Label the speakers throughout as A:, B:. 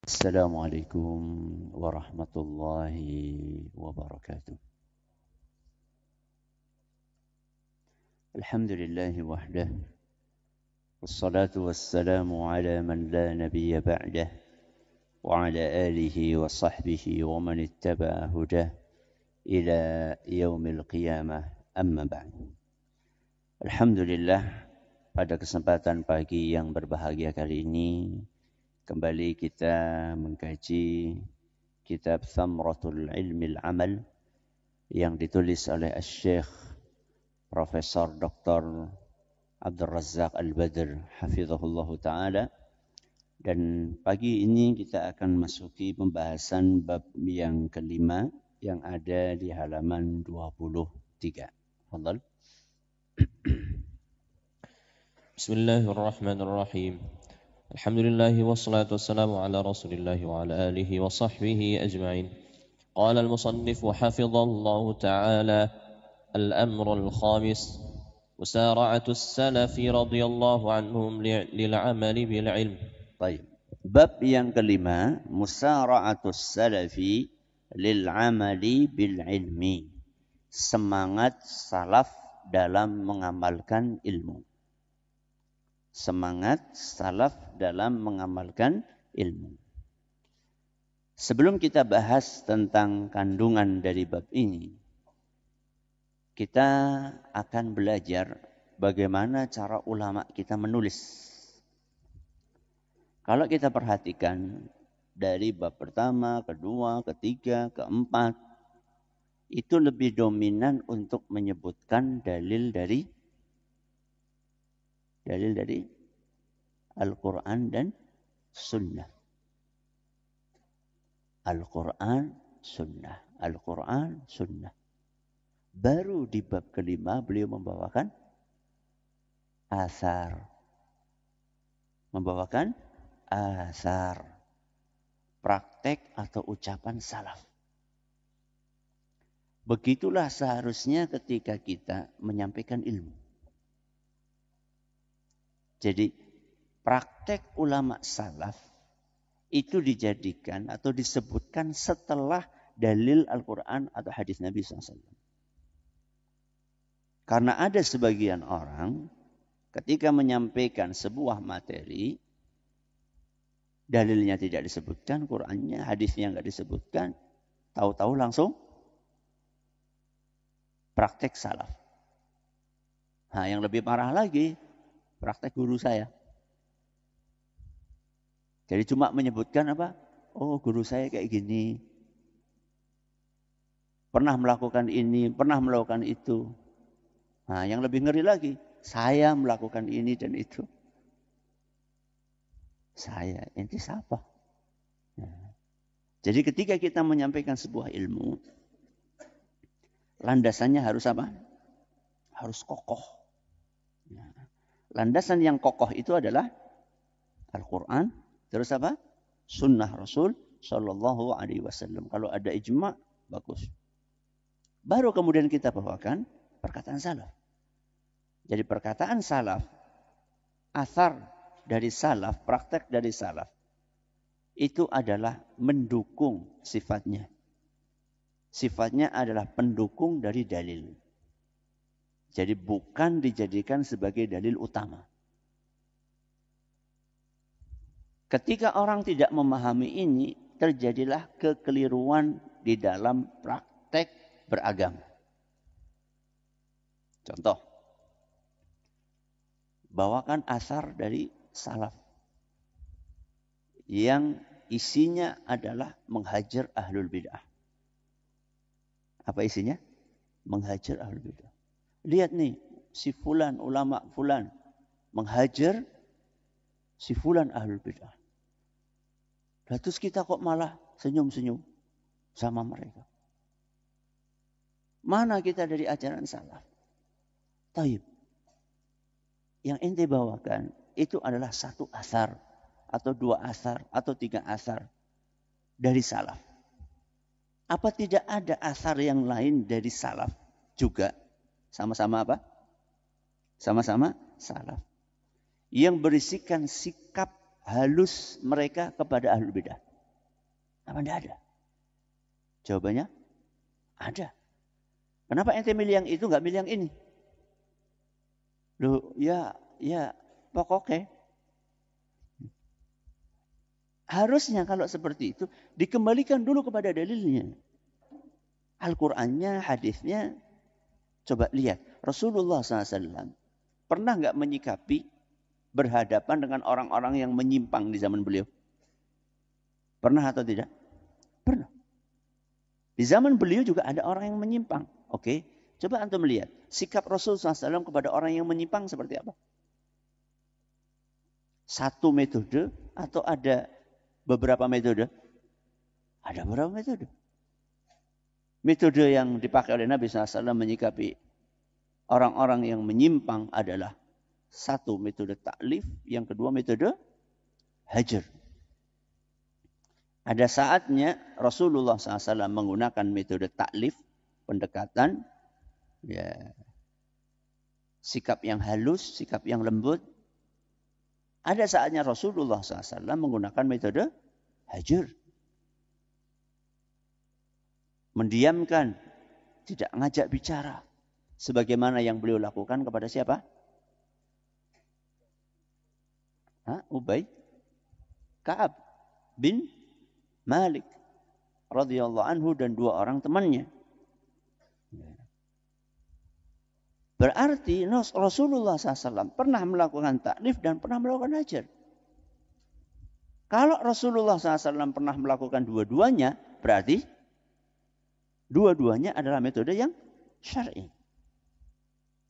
A: Assalamualaikum warahmatullahi wabarakatuh. Alhamdulillahi wahdah. Wassalatu wassalamu ala man la nabiyya ba'dah. Wa ala alihi wa sahbihi wa man ittaba'a hudah. Ila yaumil qiyamah amma ba'd. Alhamdulillah, pada kesempatan pagi yang berbahagia kali ini kembali kita mengkaji kitab Thamratul Ilmil Amal yang ditulis oleh Syekh Profesor Dr. Abdul Razzaq Al-Badr hafizahullah ta'ala. Dan pagi ini kita akan masuki pembahasan bab yang kelima yang ada di halaman 23. Fadhal.
B: Bismillahirrahmanirrahim. Alhamdulillah wassalatu wassalamu ala Rasulillah wa ala alihi wa sahbihi ajma'in. Qala al-musannif hafizallahu ta'ala al-amru al-khamis musara'atu as-salafi radhiyallahu anhum lil'amali bil 'ilm.
A: Baik. Bab yang kelima, musara'atu as-salafi lil'amali bil 'ilmi. Semangat salaf dalam mengamalkan ilmu. Semangat salaf dalam mengamalkan ilmu. Sebelum kita bahas tentang kandungan dari bab ini, kita akan belajar bagaimana cara ulama kita menulis. Kalau kita perhatikan dari bab pertama, kedua, ketiga, keempat, itu lebih dominan untuk menyebutkan dalil dari Al-Quran dan Sunnah. Al-Quran, Sunnah. Al-Quran, Sunnah. Baru di bab kelima beliau membawakan asar. Membawakan asar. Praktek atau ucapan salaf. Begitulah seharusnya ketika kita menyampaikan ilmu. Jadi praktek ulama salaf itu dijadikan atau disebutkan setelah dalil Al-Quran atau hadis Nabi SAW. Karena ada sebagian orang ketika menyampaikan sebuah materi, dalilnya tidak disebutkan, Qurannya, hadisnya nggak disebutkan, tahu-tahu langsung praktek salaf. Nah, yang lebih parah lagi, praktek guru saya. Jadi cuma menyebutkan apa? Oh, guru saya kayak gini. Pernah melakukan ini, pernah melakukan itu. Nah, yang lebih ngeri lagi, saya melakukan ini dan itu. Saya, ente siapa? Nah, jadi ketika kita menyampaikan sebuah ilmu, landasannya harus apa? Harus kokoh. Nah, landasan yang kokoh itu adalah Al-Quran, terus apa? Sunnah Rasul Sallallahu Alaihi Wasallam. Kalau ada ijma, bagus. Baru kemudian kita bawakan perkataan salaf. Jadi perkataan salaf, athar dari salaf, praktek dari salaf, itu adalah mendukung sifatnya. Sifatnya adalah pendukung dari dalil. Jadi bukan dijadikan sebagai dalil utama. Ketika orang tidak memahami ini, terjadilah kekeliruan di dalam praktek beragama. Contoh, bawakan asar dari salaf yang isinya adalah menghajar ahlul bid'ah. Apa isinya? Menghajar ahlul bid'ah. Lihat nih, si fulan, ulama fulan, menghajar si fulan ahlul bid'ah. Terus kita kok malah senyum-senyum sama mereka. Mana kita dari ajaran salaf? Taib. Yang ente bawakan itu adalah satu asar, atau dua asar, atau tiga asar dari salaf. Apa tidak ada asar yang lain dari salaf juga? Sama-sama apa? Sama-sama salaf. Yang berisikan sikap halus mereka kepada ahlul bidah. Apa tidak ada? Jawabannya ada. Kenapa ente milih yang itu, nggak milih yang ini? Loh, ya pokoknya. Harusnya kalau seperti itu, dikembalikan dulu kepada dalilnya. Al-Qur'annya, hadisnya. Coba lihat, Rasulullah SAW pernah nggak menyikapi berhadapan dengan orang-orang yang menyimpang di zaman beliau? Pernah atau tidak? Pernah. Di zaman beliau juga ada orang yang menyimpang. Oke, coba antum lihat sikap Rasulullah SAW kepada orang yang menyimpang seperti apa? Satu metode atau ada beberapa metode? Ada beberapa metode. Metode yang dipakai oleh Nabi SAW menyikapi orang-orang yang menyimpang adalah satu metode taklif, yang kedua metode hajar. Ada saatnya Rasulullah SAW menggunakan metode taklif, pendekatan, ya, sikap yang halus, sikap yang lembut. Ada saatnya Rasulullah SAW menggunakan metode hajar. Mendiamkan, tidak ngajak bicara. Sebagaimana yang beliau lakukan kepada siapa? Ubay, Ka'ab bin Malik radhiyallahu anhu dan dua orang temannya. Berarti Rasulullah SAW pernah melakukan taklif dan pernah melakukan hajar. Kalau Rasulullah SAW pernah melakukan dua-duanya, berarti dua-duanya adalah metode yang syar'i.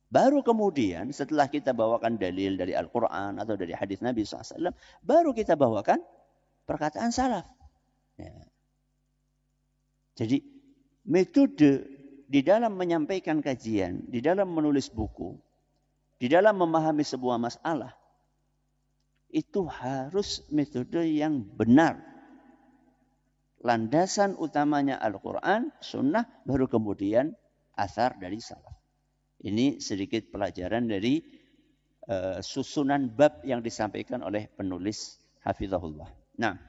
A: Baru kemudian setelah kita bawakan dalil dari Al-Quran atau dari hadis Nabi SAW, baru kita bawakan perkataan salaf. Ya. Jadi metode di dalam menyampaikan kajian, di dalam menulis buku, di dalam memahami sebuah masalah, itu harus metode yang benar. Landasan utamanya Al-Quran, Sunnah, baru kemudian athar dari salaf. Ini sedikit pelajaran dari susunan bab yang disampaikan oleh penulis hafizahullah. Nah.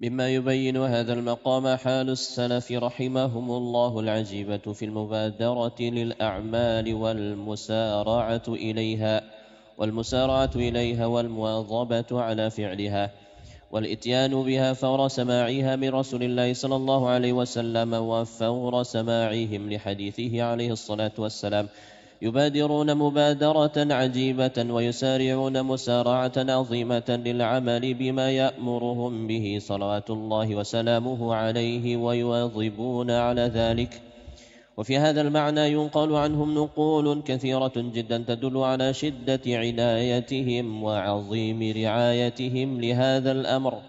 B: مما يبين هذا المقام حال السلف رحمهم الله العجيبة في المبادرة للأعمال والمسارعة إليها والمواظبة على فعلها والإتيان بها فور سماعها من رسول الله صلى الله عليه وسلم وفور سماعهم لحديثه عليه الصلاة والسلام يبادرون مبادرة عجيبة ويسارعون مسارعة عظيمة للعمل بما يأمرهم به صلوات الله وسلامه عليه ويواظبون على ذلك. وفي هذا المعنى ينقل عنهم نقول كثيرة جدا تدل على شدة عنايتهم وعظيم رعايتهم لهذا الأمر.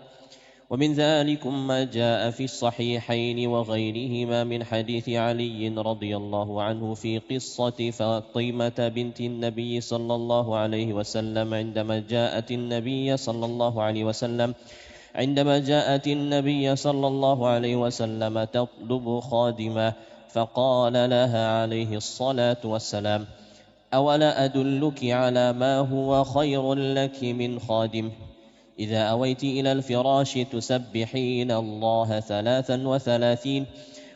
B: ومن ذلك ما جاء في الصحيحين وغيرهما من حديث علي رضي الله عنه في قصة فاطمة بنت النبي صلى الله عليه وسلم عندما جاءت النبي صلى الله عليه وسلم تطلب خادمة فقال لها عليه الصلاة والسلام أولا أدلك على ما هو خير لك من خادم إذا أويت إلى الفراش تسبحين الله 33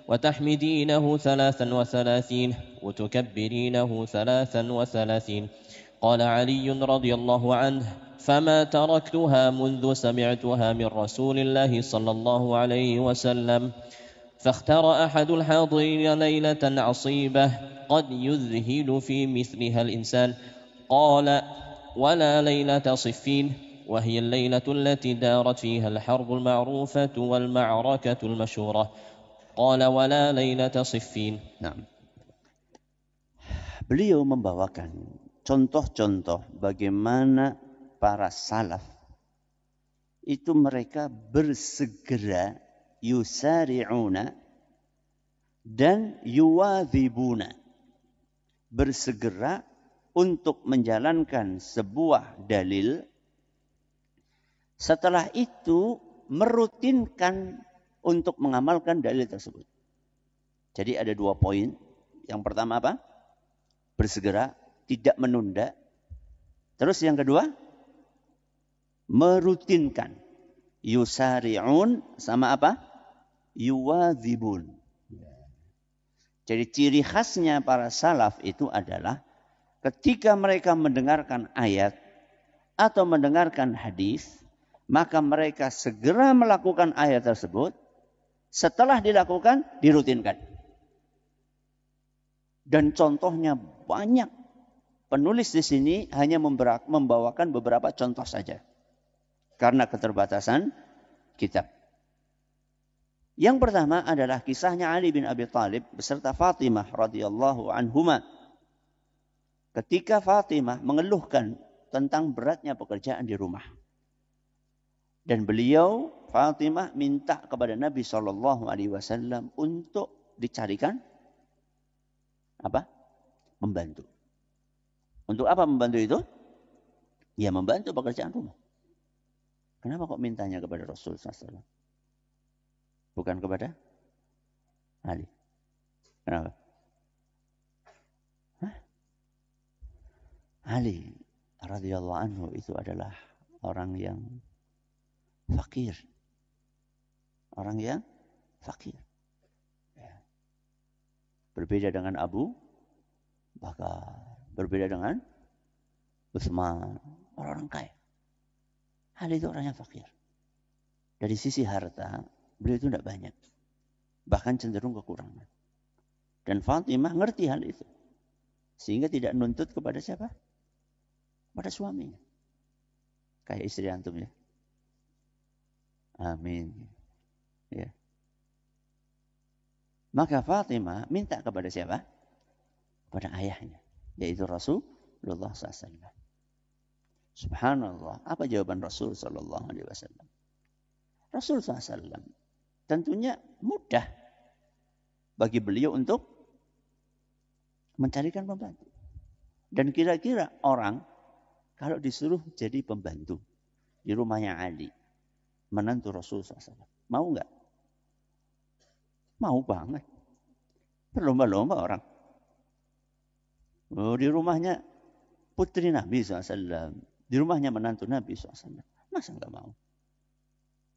B: وتحمدينه 33 وتكبرينه 33. قال علي رضي الله عنه فما تركتها منذ سمعتها من رسول الله صلى الله عليه وسلم. فاختار أحد الحاضرين ليلة عصيبة قد يذهل في مثلها الإنسان قال ولا ليلة صفين وهي الليلة التي دارت فيها الحرب المعروفة والمعركة المشهورة قال ولا ليلة صفين.
A: Nah, beliau membawakan contoh-contoh bagaimana para salaf itu mereka bersegera yusari'una dan yuwadhibuna, bersegera untuk menjalankan sebuah dalil. Setelah itu merutinkan untuk mengamalkan dalil tersebut. Jadi ada 2 poin. Yang pertama apa? Bersegera, tidak menunda. Terus yang kedua, merutinkan. Yusari'un sama apa? Yuwadzibun. Jadi ciri khasnya para salaf itu adalah ketika mereka mendengarkan ayat atau mendengarkan hadis, maka mereka segera melakukan ayat tersebut. Setelah dilakukan, dirutinkan. Dan contohnya banyak. Penulis di sini hanya membawakan beberapa contoh saja. Karena keterbatasan kitab. Yang pertama adalah kisahnya Ali bin Abi Thalib beserta Fatimah radhiyallahu anhuma. Ketika Fatimah mengeluhkan tentang beratnya pekerjaan di rumah. Dan beliau, Fatimah, minta kepada Nabi SAW untuk dicarikan apa? Membantu. Untuk apa membantu itu? Ya membantu pekerjaan rumah. Kenapa kok mintanya kepada Rasul SAW? Bukan kepada Ali. Kenapa? Ali radhiyallahu anhu itu adalah orang yang fakir. Orang yang fakir. Ya. Berbeda dengan Abu Bakar. Berbeda dengan Utsman. Orang-orang kaya. Ali itu orang yang fakir. Dari sisi harta, beliau itu tidak banyak. Bahkan cenderung kekurangan. Dan Fatimah ngerti hal itu. Sehingga tidak nuntut kepada siapa? Pada suaminya. Kayak istri antum ya. Amin. Ya. Maka Fatimah minta kepada siapa? Kepada ayahnya. Yaitu Rasulullah SAW. Subhanallah. Apa jawaban Rasul SAW? Rasul SAW tentunya mudah bagi beliau untuk mencarikan pembantu. Dan kira-kira orang kalau disuruh jadi pembantu di rumahnya Ali, menantu Rasul SAW, mau nggak? Mau banget. Berlomba-lomba orang. Oh, di rumahnya putri Nabi SAW, di rumahnya menantu Nabi SAW, masa nggak mau?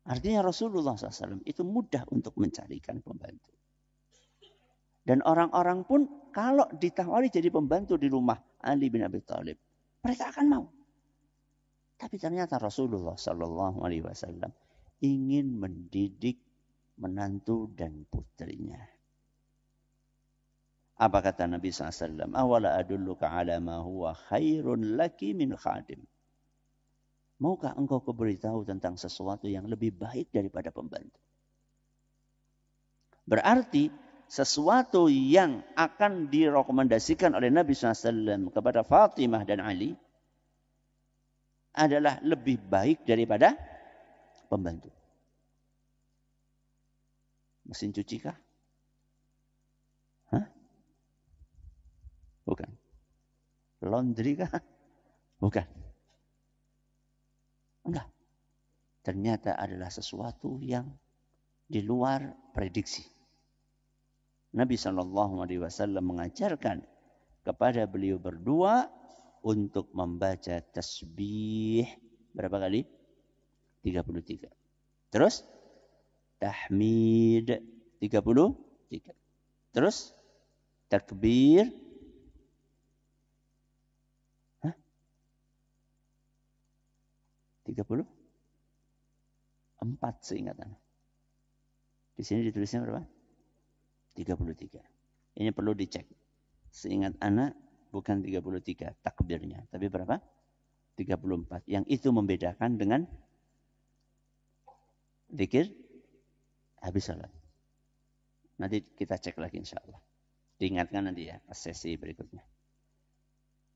A: Artinya Rasulullah SAW itu mudah untuk mencarikan pembantu. Dan orang-orang pun kalau ditawari jadi pembantu di rumah Ali bin Abi Thalib, mereka akan mau. Tapi ternyata Rasulullah SAW ingin mendidik menantu dan putrinya. Apa kata Nabi SAW? Awala adulluka ala ma huwa khairun laki min khadim. Maukah engkau kuberitahu tentang sesuatu yang lebih baik daripada pembantu? Berarti sesuatu yang akan direkomendasikan oleh Nabi SAW kepada Fatimah dan Ali adalah lebih baik daripada pembantu. Mesin cuci kah? Hah? Bukan. Laundry kah? Bukan. Enggak. Ternyata adalah sesuatu yang di luar prediksi. Nabi SAW mengajarkan kepada beliau berdua untuk membaca tasbih berapa kali? 33. Terus tahmid 33. Terus takbir 34 seingat Anda. Di sini ditulisnya berapa? 33. Ini perlu dicek. Seingat Anda bukan 33 takbirnya, tapi berapa? 34. Yang itu membedakan dengan zikir habis salat. Nanti kita cek lagi insyaAllah. Diingatkan nanti ya, sesi berikutnya.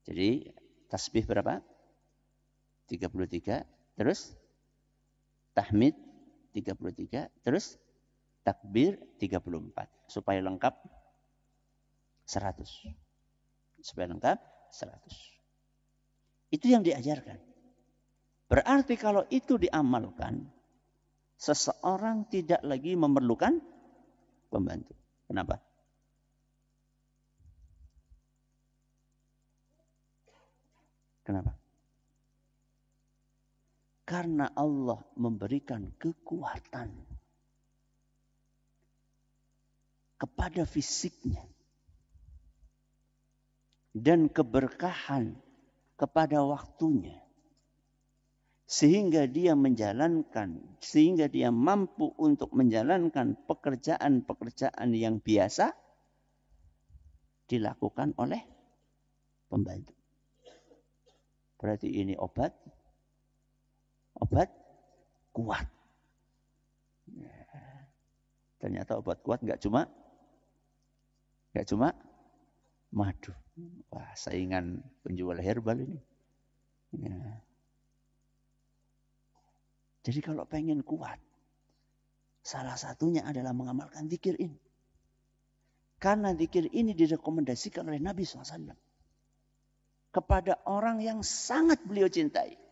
A: Jadi tasbih berapa? 33. Terus tahmid 33. Terus takbir 34. Supaya lengkap 100. Supaya lengkap 100. Itu yang diajarkan. Berarti kalau itu diamalkan, seseorang tidak lagi memerlukan pembantu. Kenapa? Kenapa? Karena Allah memberikan kekuatan kepada fisiknya dan keberkahan kepada waktunya, sehingga dia mampu untuk menjalankan pekerjaan-pekerjaan yang biasa dilakukan oleh pembantu. Berarti ini obat kuat. Ternyata obat kuat nggak cuma madu. Wah, saingan penjual herbal ini. Ya. Jadi kalau pengen kuat, salah satunya adalah mengamalkan zikir ini. Karena zikir ini direkomendasikan oleh Nabi SAW kepada orang yang sangat beliau cintai.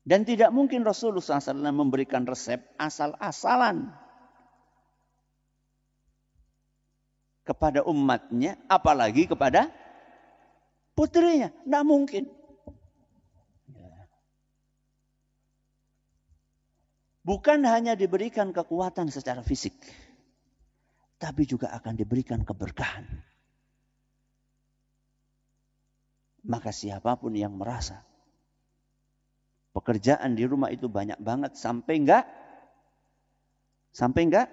A: Dan tidak mungkin Rasulullah SAW memberikan resep asal-asalan kepada umatnya, apalagi kepada putrinya. Tidak mungkin. Bukan hanya diberikan kekuatan secara fisik, tapi juga akan diberikan keberkahan. Maka siapapun yang merasa pekerjaan di rumah itu banyak banget sampai enggak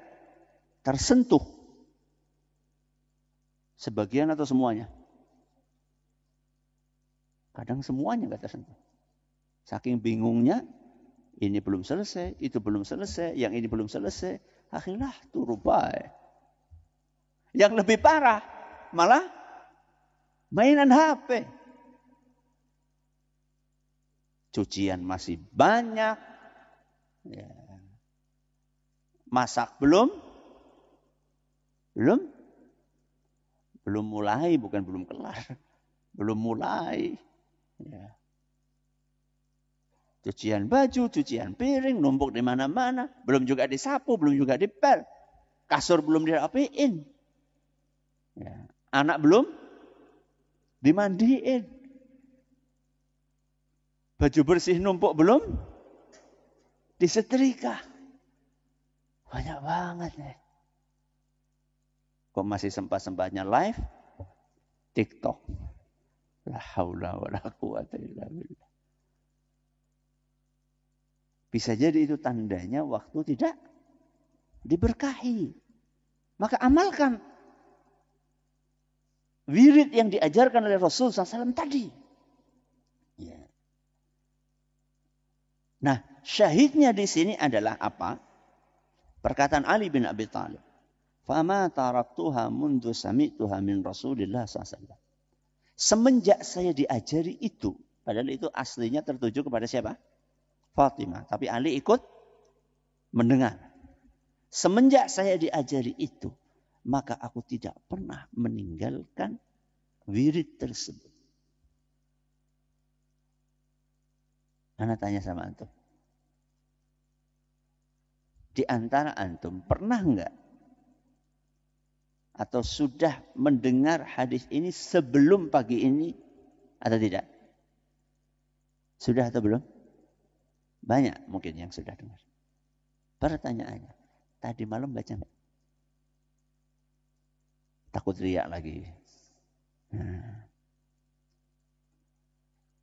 A: tersentuh, sebagian atau semuanya? Kadang semuanya enggak tersentuh. Saking bingungnya, ini belum selesai, itu belum selesai, yang ini belum selesai. Akhirnya turu bae. Yang lebih parah malah mainan HP. Cucian masih banyak. Ya. Masak belum mulai, bukan belum kelar. Belum mulai. Ya. Cucian baju, cucian piring, numpuk di mana-mana. Belum juga disapu, belum juga dipel. Kasur belum dirapiin. Ya. Anak belum dimandiin. Baju bersih numpuk belum disetrika. Banyak banget nih. Kok masih sempat-sempatnya live TikTok. La haula wala quwata illa billah. Bisa jadi itu tandanya waktu tidak diberkahi. Maka amalkan wirid yang diajarkan oleh Rasul SAW tadi. Ya. Nah, syahidnya di sini adalah apa? Perkataan Ali bin Abi Thalib. Fama taraktuha mundu sami'tuha min Rasulillah SAW. Semenjak saya diajari itu, padahal itu aslinya tertuju kepada siapa? Fatimah. Tapi Ali ikut mendengar. Semenjak saya diajari itu, maka aku tidak pernah meninggalkan wirid tersebut. Ana tanya sama antum. Di antara antum pernah enggak atau sudah mendengar hadis ini sebelum pagi ini atau tidak? Sudah atau belum? Banyak mungkin yang sudah dengar. Pertanyaannya, tadi malam baca enggak? Takut riak lagi. Nah.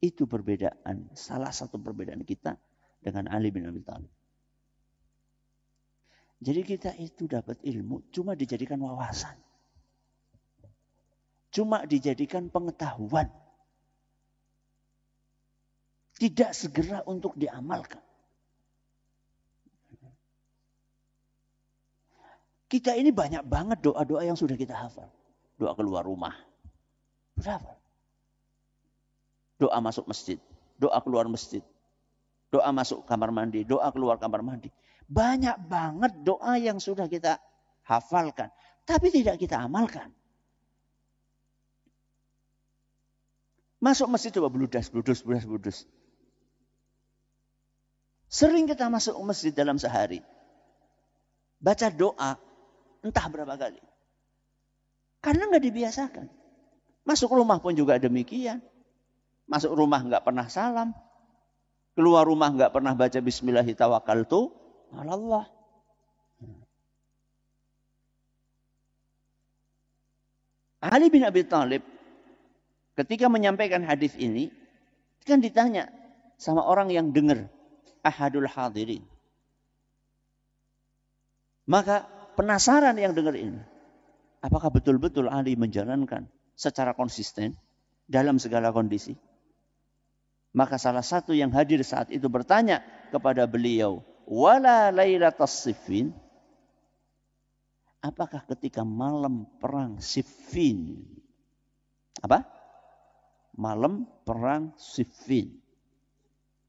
A: Itu perbedaan, salah satu perbedaan kita dengan Ali bin Abi Thalib. Jadi kita itu dapat ilmu cuma dijadikan wawasan. Cuma dijadikan pengetahuan. Tidak segera untuk diamalkan. Kita ini banyak banget doa-doa yang sudah kita hafal. Doa keluar rumah. Sudah hafal. Doa masuk masjid, doa keluar masjid, doa masuk kamar mandi, doa keluar kamar mandi. Banyak banget doa yang sudah kita hafalkan, tapi tidak kita amalkan. Masuk masjid coba bludas. Sering kita masuk masjid dalam sehari. Baca doa entah berapa kali. Karena nggak dibiasakan. Masuk rumah pun juga demikian. Masuk rumah nggak pernah salam. Keluar rumah nggak pernah baca Bismillahirrahmanirrahim. Allah. Ali bin Abi Thalib ketika menyampaikan hadis ini kan ditanya sama orang yang dengar, ahadul hadirin. Maka penasaran yang dengar ini. Apakah betul-betul Ali menjalankan secara konsisten dalam segala kondisi? Maka salah satu yang hadir saat itu bertanya kepada beliau, wala lailatas siffin? Apakah ketika malam perang Siffin? Apa? Malam perang Siffin.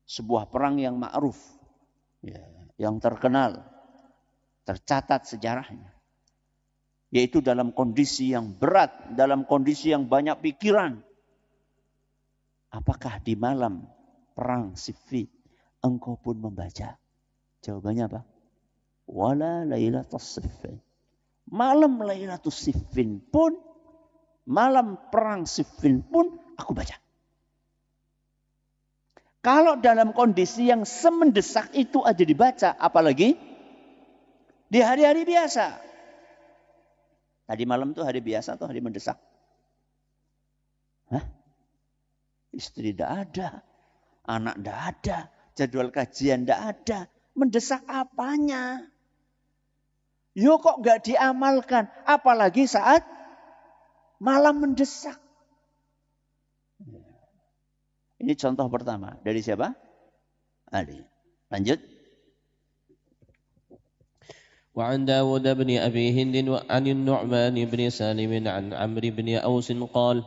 A: Sebuah perang yang ma'ruf. Ya, yang terkenal. Tercatat sejarahnya. Yaitu dalam kondisi yang berat. Dalam kondisi yang banyak pikiran. Apakah di malam perang Siffin engkau pun membaca? Jawabannya apa? Wala lailatas siffin. Malam Lailatul Siffin pun, malam perang Siffin pun aku baca. Kalau dalam kondisi yang semendesak itu aja dibaca, apalagi di hari-hari biasa. Tadi malam itu hari biasa atau hari mendesak? Hah? Istri tidak ada, anak tidak ada, jadwal kajian tidak ada. Mendesak apanya? Yo kok nggak diamalkan, apalagi saat malam mendesak. Ini contoh pertama dari siapa? Ali. Lanjut.
B: وعن داود بن أبي هند عن النعمان بن سالم عن عمرو بن أوس قال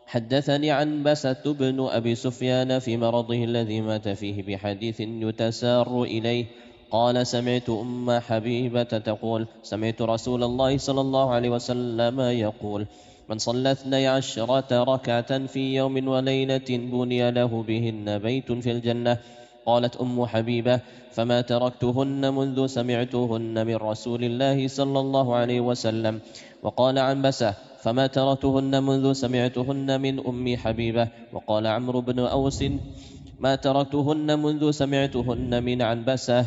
B: حدثني عن بسة بن أبي سفيان في مرضه الذي مات فيه بحديث يتسار إليه قال سمعت أم حبيبة تقول سمعت رسول الله صلى الله عليه وسلم يقول من صلى 12 ركعة في يوم وليلة بني له بهن بيت في الجنة قالت أم حبيبة فما تركتهن منذ سمعتهن من رسول الله صلى الله عليه وسلم وقال عن بسة فما تركتهن منذ سمعتهن من أم حبيبة وقال عمرو بن أوس ما تركتهن منذ سمعتهن من عنبسة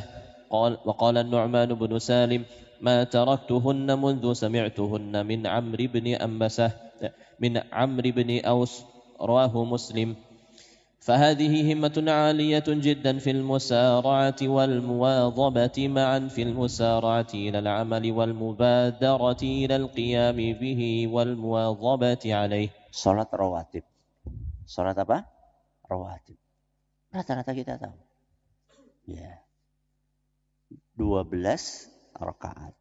B: وقال النعمان بن سالم ما تركتهن منذ سمعتهن من عمرو بن أنبسة من عمرو بن أوس رواه مسلم فهذه همة عالية جدا في المسارعة والمواظبة معا في المسارعة إلى العمل والمبادرة إلى القيام به والمواظبة عليه.
A: Salat rawatib. Salat apa? Rawatib. Rata-rata kita tahu. Ya. 12 rakaat.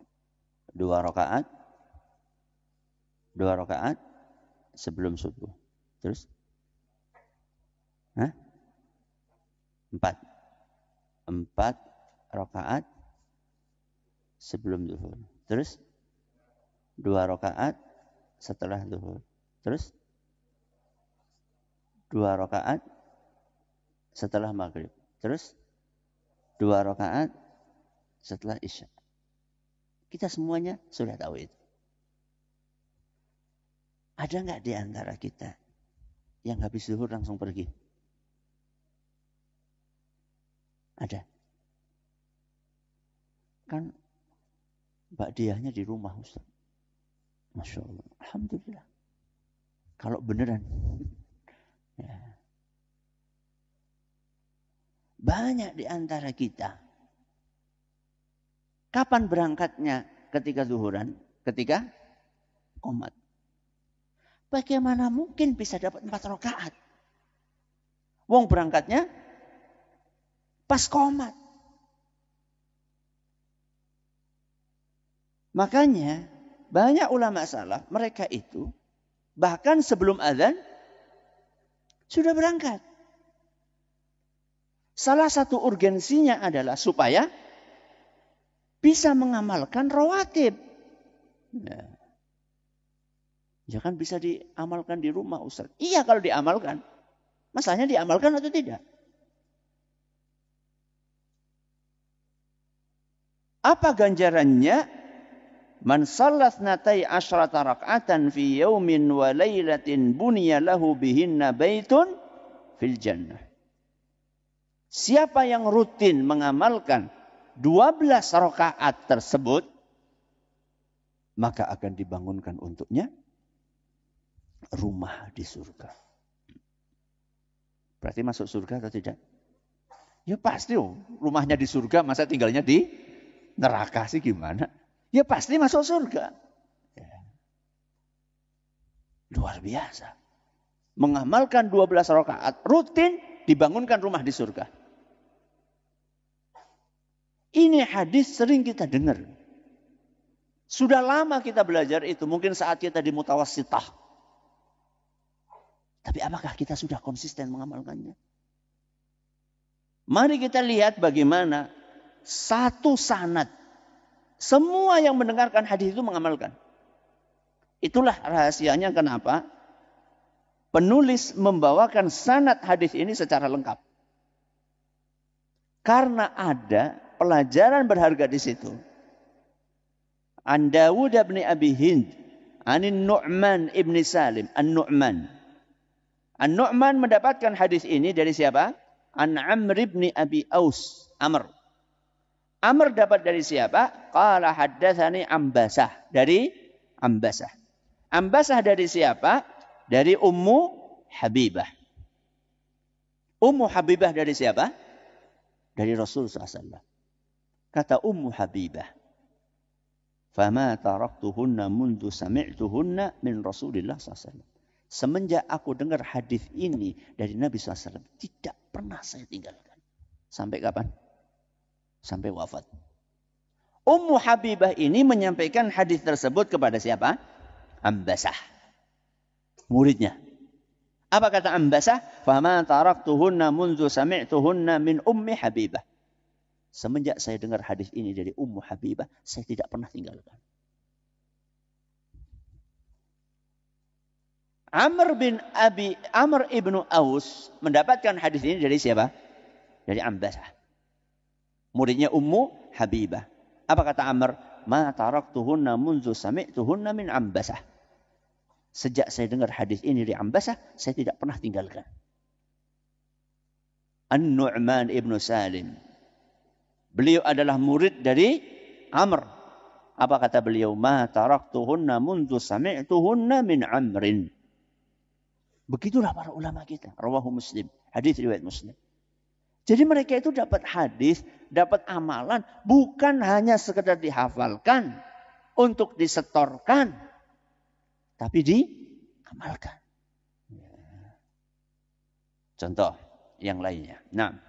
A: 2 rakaat sebelum subuh. Terus? 4 rakaat sebelum zuhur. Terus 2 rakaat setelah zuhur. Terus 2 rakaat setelah maghrib. Terus 2 rakaat setelah isya. Kita semuanya sudah tahu itu. Ada nggak di antara kita yang habis zuhur langsung pergi? Ada. Kan Mbak Diahnya di rumah Ustaz. Masya Allah. Alhamdulillah. Kalau beneran. Ya. Banyak di antara kita. Kapan berangkatnya ketika zuhuran? Ketika qomat. Bagaimana mungkin bisa dapat 4 rakaat? Wong berangkatnya pas qomat. Makanya banyak ulama salaf mereka itu bahkan sebelum azan sudah berangkat. Salah satu urgensinya adalah supaya bisa mengamalkan rawatib. Ya kan bisa diamalkan di rumah Ustaz. Iya kalau diamalkan. Masalahnya diamalkan atau tidak? Apa ganjarannya? Man sallat 12 rak'atan fi yaumin wa lailatin buniya lahu bihinna baitun fil jannah. Siapa yang rutin mengamalkan 12 rakaat tersebut, maka akan dibangunkan untuknya rumah di surga. Berarti masuk surga atau tidak? Ya pasti, rumahnya di surga, masa tinggalnya di neraka sih gimana? Ya pasti masuk surga. Ya. Luar biasa. Mengamalkan 12 rakaat rutin, dibangunkan rumah di surga. Ini hadis sering kita dengar. Sudah lama kita belajar itu, mungkin saat kita di mutawassithah. Tapi apakah kita sudah konsisten mengamalkannya? Mari kita lihat bagaimana satu sanad. Semua yang mendengarkan hadis itu mengamalkan. Itulah rahasianya kenapa penulis membawakan sanad hadis ini secara lengkap. Karena ada pelajaran berharga di situ. An Dawud bin Abi Hind, Anin Nu'man ibn Salim, An-Nu'man. An-Nu'man mendapatkan hadis ini dari siapa? An Amr ibn Abi Aus, Amr. Amr dapat dari siapa? Qala haddatsani Ambasah, dari Ambasah. Ambasah dari siapa? Dari Ummu Habibah. Ummu Habibah dari siapa? Dari Rasul SAW. Kata Ummu Habibah, "Fama taraktuhunna mundu sami'tuhunna min Rasulillah SAW." Semenjak aku dengar hadis ini dari Nabi SAW, tidak pernah saya tinggalkan. Sampai kapan? Sampai wafat. Ummu Habibah ini menyampaikan hadis tersebut kepada siapa? Ambasah, muridnya. Apa kata Ambasah? "Fama taraktuhunna mundu sami'tuhunna min Ummi Habibah." Semenjak saya dengar hadis ini dari Ummu Habibah, saya tidak pernah tinggalkan. Amr ibnu Aus mendapatkan hadis ini dari siapa? Dari Ambasah, muridnya Ummu Habibah. Apa kata Amr? "Ma taraktuhunna munzu sami'tuhunna min Ambasah." Sejak saya dengar hadis ini dari Ambasah, saya tidak pernah tinggalkan. An-Nu'man ibnu Salim, beliau adalah murid dari Amr. Apa kata beliau? "Ma taraktuhunna mundu sami'tuhunna min Amrin." Begitulah para ulama kita. Rawahu Muslim. Hadis riwayat Muslim. Jadi mereka itu dapat hadis, dapat amalan, bukan hanya sekedar dihafalkan, untuk disetorkan, tapi diamalkan. Contoh yang lainnya. Nah.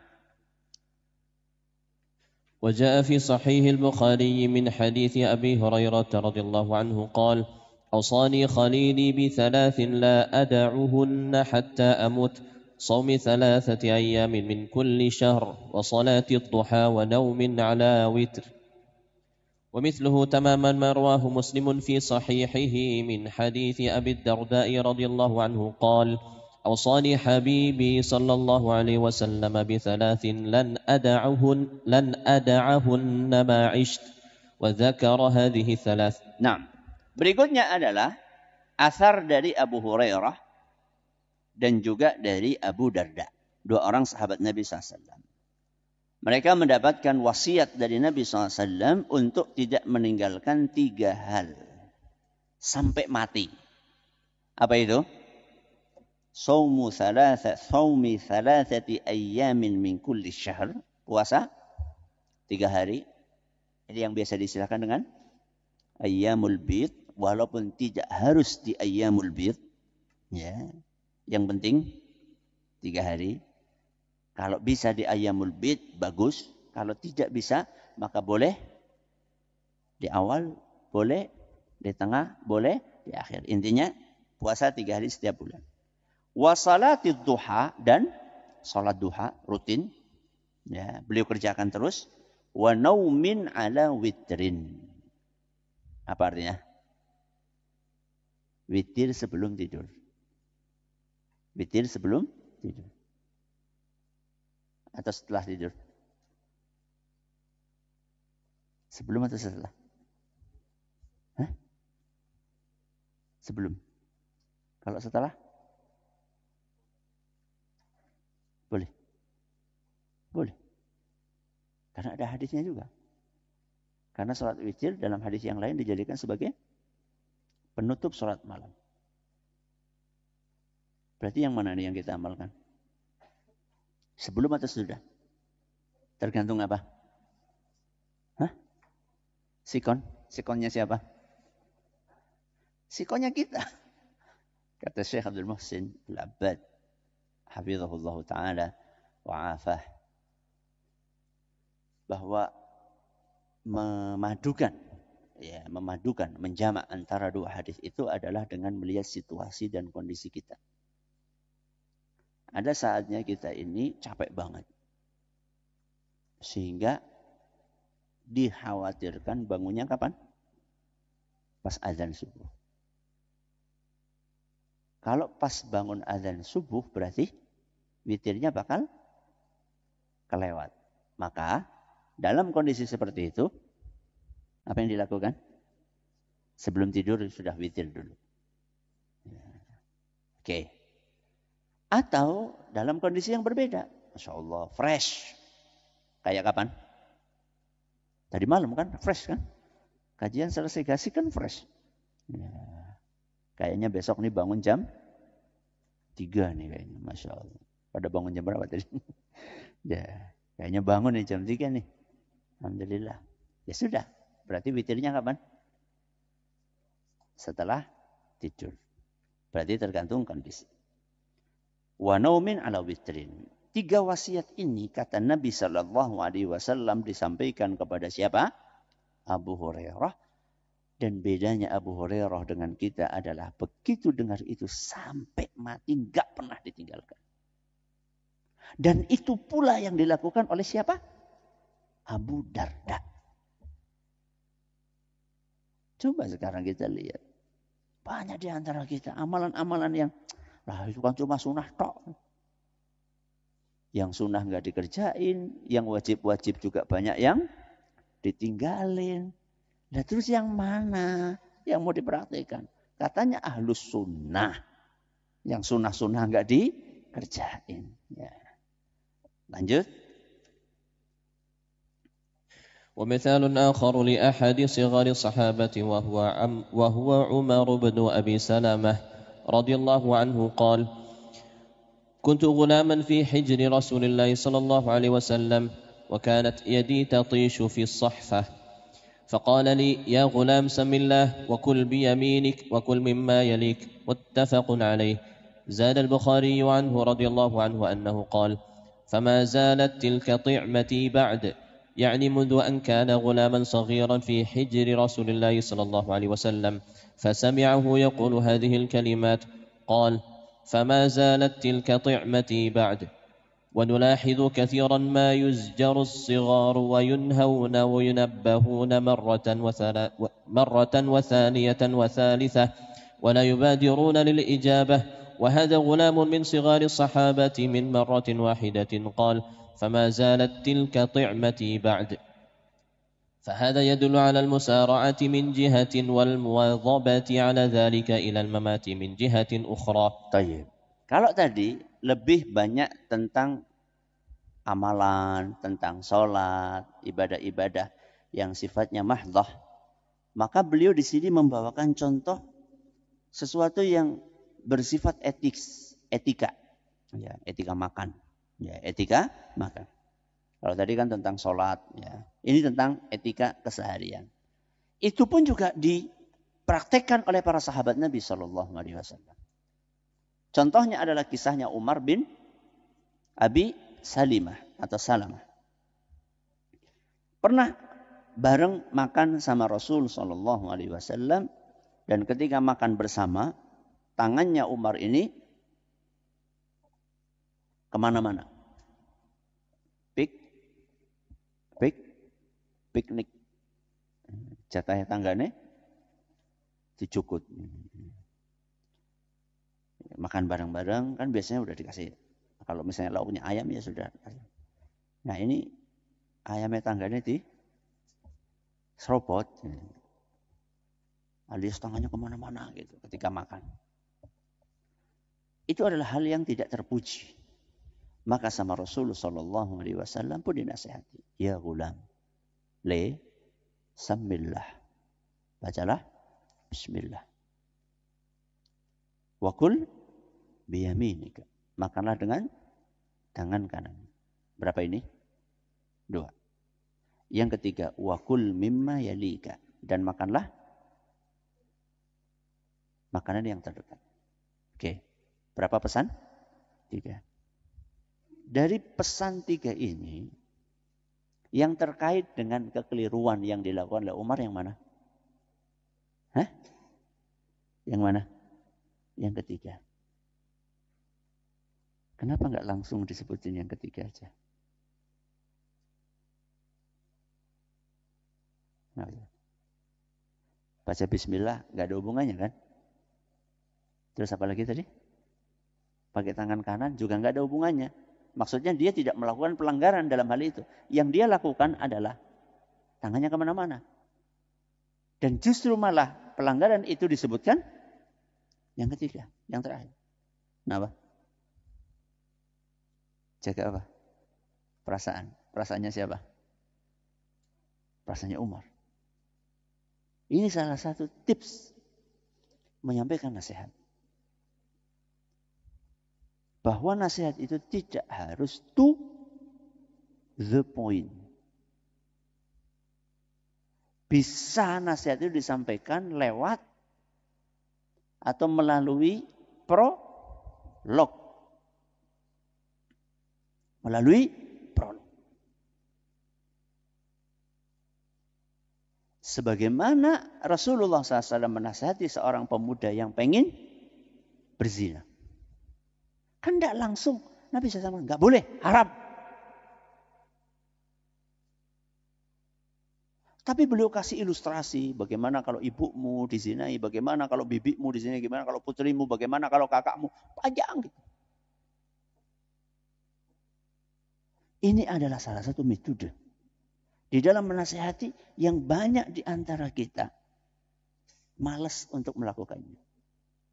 B: وجاء في صحيح البخاري من حديث أبي هريرة رضي الله عنه قال: أوصاني خليلي بثلاث لا أدعهن حتى أموت: صوم 3 أيام من كل شهر، وصلاة الضحى، ونوم على وتر. ومثله تماما ما رواه مسلم في صحيحه من حديث أبي الدرداء رضي الله عنه قال: أوصاني حبيبي صلى الله عليه وسلم بثلاث لن أدعهن ما عشت، وذكر هذه الثلاث.
A: Nah, berikutnya adalah asar dari Abu Hurairah dan juga dari Abu Darda, dua orang sahabat Nabi SAW. Mereka mendapatkan wasiat dari Nabi SAW untuk tidak meninggalkan 3 hal sampai mati. Apa itu? Saumi 3 ayyamin min kulli syahr, puasa 3 hari. Ini yang biasa disilakan dengan ayyamul bid, walaupun tidak harus di ayyamul bid. Ya. Yang penting 3 hari. Kalau bisa di ayyamul bid, bagus. Kalau tidak bisa, maka boleh di awal, boleh di tengah, boleh di akhir. Intinya puasa 3 hari setiap bulan. Wa salatid duha, dan salat duha rutin. Ya, beliau kerjakan terus. Wa naumin ala witrin. Apa artinya? Witir sebelum tidur. Witir sebelum tidur. Atau setelah tidur? Sebelum atau setelah? Hah? Sebelum. Kalau setelah? Boleh. Boleh. Karena ada hadisnya juga. Karena sholat witir dalam hadis yang lain dijadikan sebagai penutup sholat malam. Berarti yang mana nih yang kita amalkan? Sebelum atau sudah? Tergantung apa? Hah? Sikon? Sikonnya siapa? Sikonnya kita. Kata Syekh Abdul Muhsin Al-Abbad, hafizahullah ta'ala wa'afah, bahwa memadukan, menjamak antara dua hadis itu adalah dengan melihat situasi dan kondisi kita. Ada saatnya kita ini capek banget. Sehingga dikhawatirkan bangunnya kapan? Pas azan subuh. Kalau pas bangun azan subuh berarti witirnya bakal kelewat. Maka dalam kondisi seperti itu, apa yang dilakukan? Sebelum tidur sudah witir dulu. Oke. Atau dalam kondisi yang berbeda. Masya Allah, fresh. Kayak kapan? Tadi malam kan, fresh kan? Kajian selesai kasih kan fresh. Ya. Kayaknya besok nih bangun jam 3 nih kayaknya. Masya Allah. Pada bangun jam berapa tadi? Ya, kayaknya bangun nih jam 3 nih. Alhamdulillah. Ya sudah. Berarti witirnya kapan? Setelah tidur. Berarti tergantung kondisi. Wa naumin ala witrin. 3 wasiat ini kata Nabi SAW disampaikan kepada siapa? Abu Hurairah. Dan bedanya Abu Hurairah dengan kita adalah begitu dengar itu sampai mati enggak pernah ditinggalkan. Dan itu pula yang dilakukan oleh siapa? Abu Darda. Coba sekarang kita lihat. Banyak di antara kita amalan-amalan yang itu kan cuma sunnah tok. Yang sunnah enggak dikerjain, yang wajib-wajib juga banyak yang ditinggalin. Nah terus yang mana yang mau diperhatikan? Katanya ahlus sunnah. Yang sunnah-sunnah enggak dikerjain. Ya. Lanjut.
B: ومثال آخر لأحد صغار الصحابة وهو عمر بن أبي سلمة رضي الله عنه قال: كنت غلاما في حجر رسول الله صلى الله عليه وسلم وكانت يدي تطيش في الصحفة فقال لي: يا غلام سم الله وكل بيمينك وكل مما يليك متفق عليه. زاد البخاري عنه رضي الله عنه أنه قال: فما زالت تلك طعمتي بعد، يعني منذ أن كان غلاما صغيرا في حجر رسول الله صلى الله عليه وسلم فسمعه يقول هذه الكلمات قال: فما زالت تلك طعمتي بعد. ونلاحظ كثيرا ما يزجر الصغار وينهون وينبهون مرة وثانية وثالثة ولا يبادرون للإجابة، وهذا غلام من صغار الصحابة من مرة واحدة قال: فما زالت تلك طعمتي بعد. فهذا يدل على المسارعة من جهة والمواظبة على ذلك إلى الممات من جهة أخرى.
A: طيب. Kalau tadi lebih banyak tentang amalan, tentang sholat, ibadah-ibadah yang sifatnya mahdhah, maka beliau di sini membawakan contoh sesuatu yang bersifat etika, ya, etika makan, ya, etika makan. Kalau tadi kan tentang sholat, ya, ini tentang etika keseharian. Itu pun juga dipraktekkan oleh para sahabat Nabi SAW. Contohnya adalah kisahnya Umar bin Abi Salimah atau Salamah. Pernah bareng makan sama Rasul SAW dan ketika makan bersama, tangannya Umar ini kemana-mana. Piknik. Jatahnya tanggane dicukut. Makan bareng-bareng kan biasanya udah dikasih. Kalau misalnya lauknya ayam ya sudah. Nah ini ayamnya tangganya di serobot. Alias tangannya kemana-mana gitu ketika makan. Itu adalah hal yang tidak terpuji. Maka sama Rasulullah sallallahu alaihi wasallam pun dinasihati. Ya gulam, sammillah. Bacalah bismillah. Wa kul biyaminika. Makanlah dengan tangan kanan. Berapa ini? 2. Yang ketiga, wa kul mimma yalika. Dan makanlah makanan yang terdekat. Oke. Berapa pesan? 3. Dari pesan 3 ini, yang terkait dengan kekeliruan yang dilakukan oleh Umar yang mana? Yang mana? Yang ketiga. Kenapa enggak langsung disebutin yang ketiga aja? Baca bismillah, enggak ada hubungannya kan? Terus apa lagi tadi? Pakai tangan kanan juga enggak ada hubungannya. Maksudnya dia tidak melakukan pelanggaran dalam hal itu. Yang dia lakukan adalah tangannya kemana-mana. Dan justru malah pelanggaran itu disebutkan yang ketiga, yang terakhir. Kenapa? Jaga apa? Perasaan. Perasaannya siapa? Perasaannya Umar. Ini salah satu tips menyampaikan nasihat. Bahwa nasihat itu tidak harus to the point. Bisa nasihat itu disampaikan lewat atau melalui prolog. Melalui prolog. Sebagaimana Rasulullah SAW menasihati seorang pemuda yang pengen berzina. Kan tidak langsung. Nabi SAW enggak boleh, haram. Tapi beliau kasih ilustrasi bagaimana kalau ibumu dizinai, bagaimana kalau bibimu dizinai, bagaimana kalau putrimu, bagaimana kalau kakakmu. Panjang gitu. Ini adalah salah satu metode di dalam menasihati yang banyak di antara kita malas untuk melakukannya.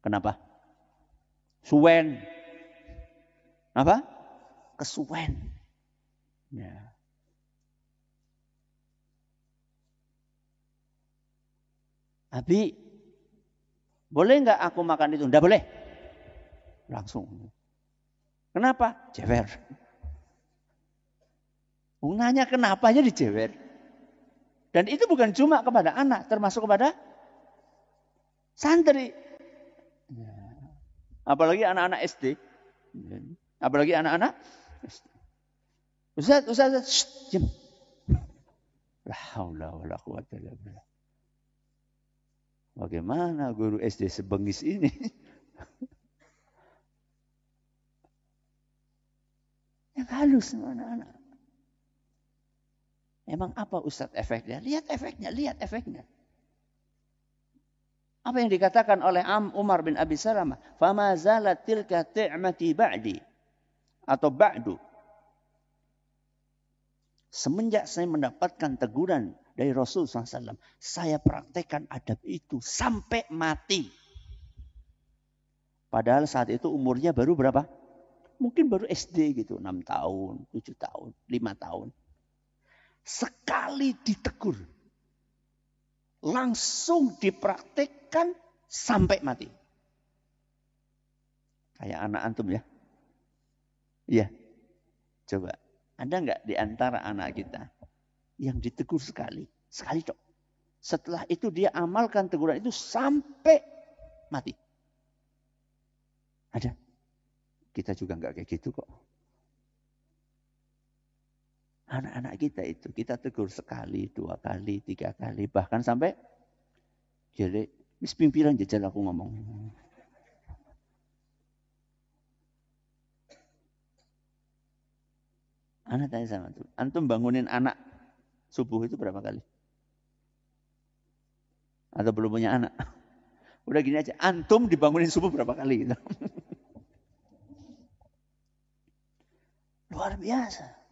A: Kenapa? Suwen. Apa? Kesuwen. Ya. Abi, boleh nggak aku makan itu? Nggak boleh. Langsung. Kenapa? Jewer. Nanya kenapa aja dijewer. Dan itu bukan cuma kepada anak, termasuk kepada santri. Apalagi anak-anak SD. Apalagi anak-anak SD. Ustaz, diam. La haula wala quwwata illa billah. Bagaimana guru SD sebengis ini? Yang halus sama anak-anak. Emang apa Ustaz efeknya? Lihat efeknya. Apa yang dikatakan oleh Umar bin Abi Salamah? Fama zalat tilka ti'mati ba'di. Atau ba'du. Semenjak saya mendapatkan teguran dari Rasulullah SAW, saya praktekkan adab itu sampai mati. Padahal saat itu umurnya baru berapa? Mungkin baru SD gitu, 6 tahun, 7 tahun, 5 tahun. Sekali ditegur, langsung dipraktekkan sampai mati. Kayak anak antum ya? Iya. Coba, ada nggak di antara anak kita yang ditegur sekali? Sekali dok. Setelah itu dia amalkan teguran itu sampai mati. Ada? Kita juga nggak kayak gitu kok. Anak-anak kita itu, kita tegur sekali, 2 kali, 3 kali, bahkan sampai jadi wis pimpiran jajal aku ngomong. Anak tanya sama tuh, antum bangunin anak subuh itu berapa kali? Atau belum punya anak? Udah gini aja, antum dibangunin subuh berapa kali gitu. Luar biasa.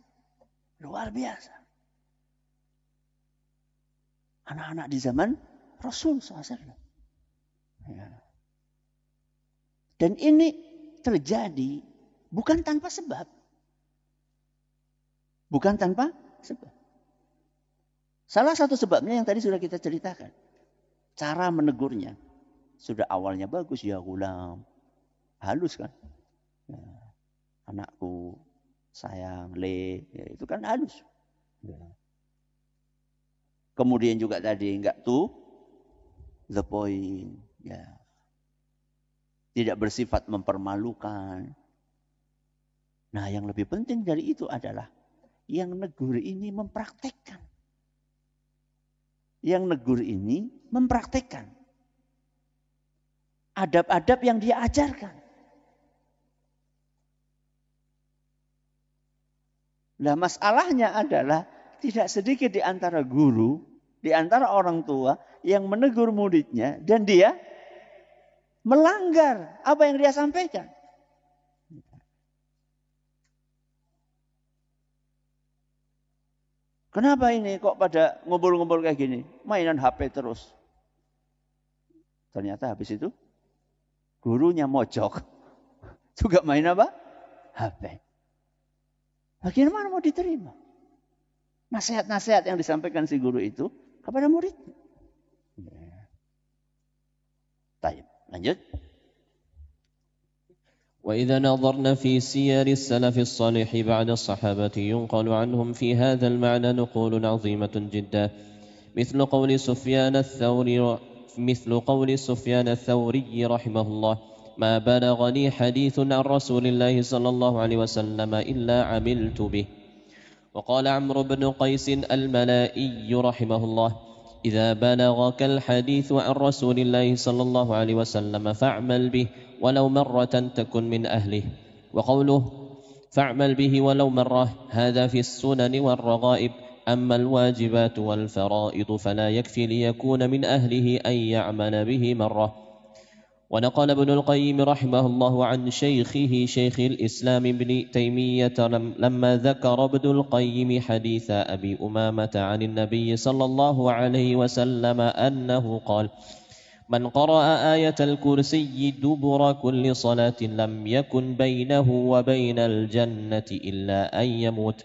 A: Luar biasa. Anak-anak di zaman Rasul SAW. Ya. Dan ini terjadi bukan tanpa sebab. Bukan tanpa sebab. Salah satu sebabnya yang tadi sudah kita ceritakan. Cara menegurnya. Sudah awalnya bagus, ya gulam. Halus kan. Ya, anakku, sayang, ya, itu kan halus. Ya. Kemudian juga tadi enggak to the point. Ya. Tidak bersifat mempermalukan. Nah, yang lebih penting dari itu adalah yang negur ini mempraktekkan. Yang negur ini mempraktekkan adab-adab yang dia ajarkan. Nah, masalahnya adalah tidak sedikit di antara guru, di antara orang tua yang menegur muridnya dan dia melanggar apa yang dia sampaikan. Kenapa ini kok pada ngumpul-ngumpul kayak gini? Mainan HP terus. Ternyata habis itu gurunya mojok. Juga main apa? HP. Bagaimana mau diterima? Nasihat-nasihat yang disampaikan si guru itu kepada murid. Baik, lanjut.
B: وإذا نظرنا في سير السلف الصالح بعد الصحابة ينقل عنهم في هذا المعنى نقول عظيمة جدا مثل قول سفيان الثوري رحمه الله ما بلغني حديث عن رسول الله صلى الله عليه وسلم إلا عملت به. وقال عمرو بن قيس الملائي رحمه الله إذا بلغك الحديث عن رسول الله صلى الله عليه وسلم فاعمل به ولو مرة تكن من أهله. وقوله فاعمل به ولو مرة هذا في السنن والرغائب أما الواجبات والفرائض فلا يكفي ليكون من أهله أن يعمل به مرة. ونقل ابن القيم رحمه الله عن شيخه شيخ الإسلام ابن تيمية لما ذكر ابن القيم حديث أبي أمامة عن النبي صلى الله عليه وسلم أنه قال من قرأ آية الكرسي دبر كل صلاة لم يكن بينه وبين الجنة إلا أن يموت.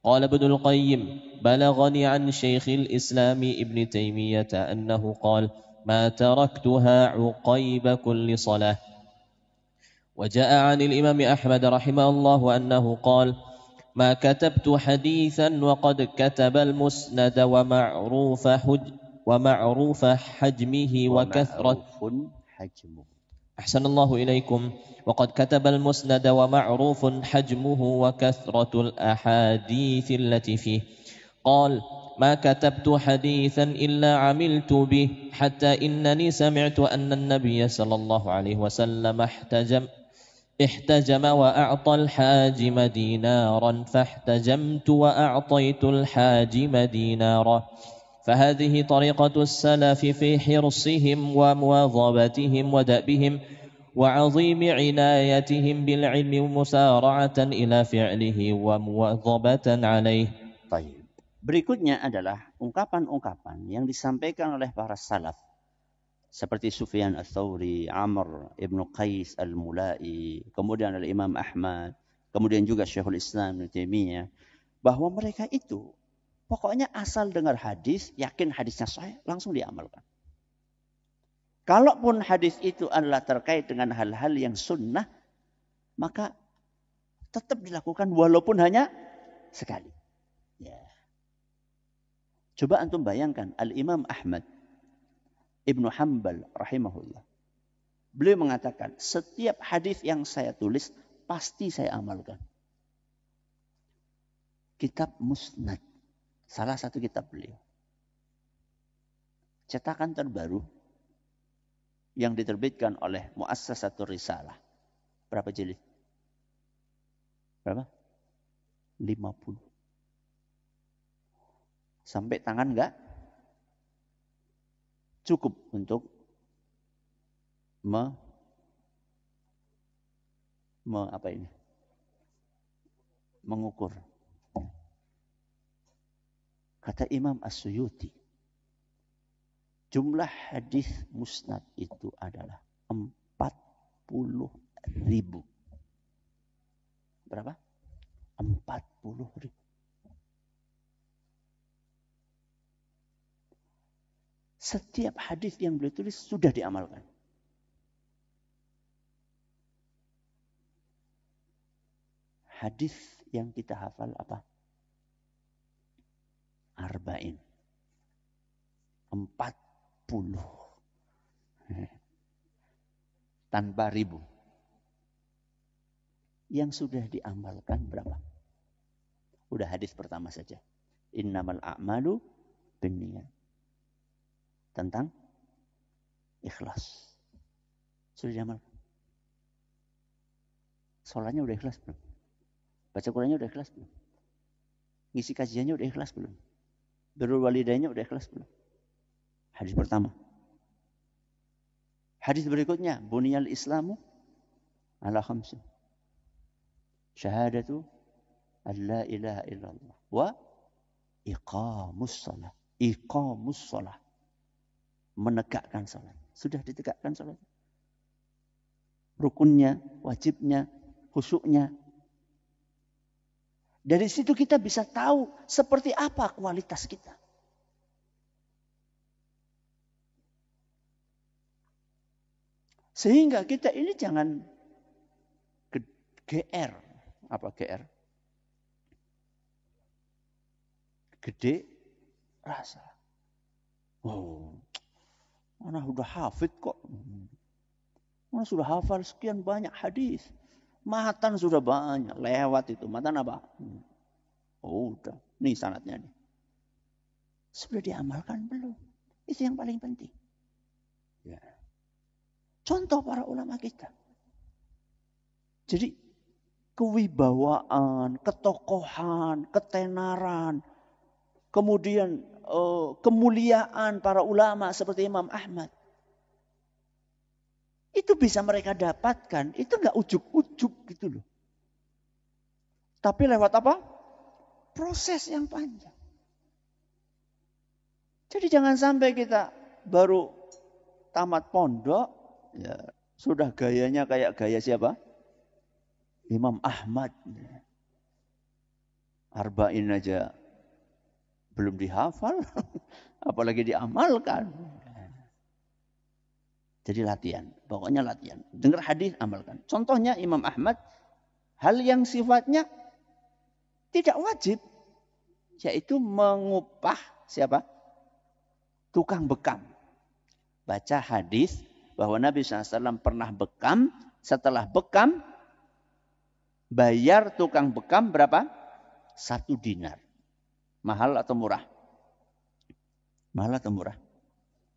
B: قال ابن القيم بلغني عن شيخ الإسلام ابن تيمية أنه قال ما تركتها عقيب كل صلاة. وجاء عن الإمام أحمد رحمه الله أنه قال ما كتبت حديثا وقد كتب المسند ومعروف حجمه وكثرة أحسن الله إليكم وقد كتب المسند ومعروف حجمه وكثرة الأحاديث التي فيه. قال ما كتبت حديثا إلا عملت به حتى إنني سمعت أن النبي صلى الله عليه وسلم احتجم وأعطى الحاجم دينارا فاحتجمت وأعطيت الحاجم دينارا. فهذه طريقة السلف في حرصهم ومواظبتهم ودأبهم وعظيم عنايتهم بالعلم ومسارعة إلى فعله ومواظبة عليه.
A: طيب. Berikutnya adalah ungkapan-ungkapan yang disampaikan oleh para salaf. Seperti Sufyan al-Thawri, Amr ibn Qais al-Mulai, kemudian Imam Ahmad, kemudian juga Syekhul Islam Ibnu Taimiyah, bahwa mereka itu pokoknya asal dengar hadis, yakin hadisnya sahih, langsung diamalkan. Kalaupun hadis itu adalah terkait dengan hal-hal yang sunnah, maka tetap dilakukan walaupun hanya sekali. Ya. Coba antum bayangkan Al-Imam Ahmad Ibnu Hanbal rahimahullah. Beliau mengatakan, setiap hadis yang saya tulis pasti saya amalkan. Kitab Musnad, salah satu kitab beliau. Cetakan terbaru yang diterbitkan oleh Muassasatur Risalah. Berapa jilid? Berapa? 50. Sampai tangan enggak cukup untuk mengukur. Kata Imam As-Suyuti, jumlah hadis musnad itu adalah 40.000. Berapa? 40.000. Setiap hadis yang beliau tulis sudah diamalkan. Hadis yang kita hafal apa? Arba'in. 40. Tanpa ribu. Yang sudah diamalkan berapa? Udah hadis pertama saja. Innamal a'malu binniyat. Tentang ikhlas. Sudah diamalkan. Sholatnya udah ikhlas belum? Baca Qur'annya udah ikhlas belum? Ngisi kajiannya udah ikhlas belum? Birrul walidaynya udah ikhlas belum? Hadis pertama. Hadis berikutnya, buniyal islamu ala khamsin. Syahadatu an la ilaha illallah wa iqamus shalah. Iqamus shalah. Menegakkan salat. Sudah ditegakkan salat. Rukunnya, wajibnya, khusyuknya. Dari situ kita bisa tahu seperti apa kualitas kita. Sehingga kita ini jangan GR. Apa GR? Gede rasa. Oh, mana sudah hafid kok. Mana sudah hafal sekian banyak hadis. Matan sudah banyak. Lewat itu. Matan apa? Oh, udah. Nih sanadnya nih. Sudah diamalkan belum? Itu yang paling penting. Ya. Contoh para ulama kita. Jadi kewibawaan, ketokohan, ketenaran, kemudian kemuliaan para ulama seperti Imam Ahmad. Itu bisa mereka dapatkan. Itu enggak ujuk-ujuk gitu loh. Tapi lewat apa? Proses yang panjang. Jadi jangan sampai kita baru tamat pondok, ya sudah gayanya kayak gaya siapa? Imam Ahmad. Arba'in aja belum dihafal, apalagi diamalkan. Jadi latihan, pokoknya latihan. Dengar hadis, amalkan. Contohnya Imam Ahmad, hal yang sifatnya tidak wajib, yaitu mengupah siapa? Tukang bekam. Baca hadis bahwa Nabi SAW pernah bekam, setelah bekam, bayar tukang bekam berapa? 1 dinar. Mahal atau murah? Mahal atau murah?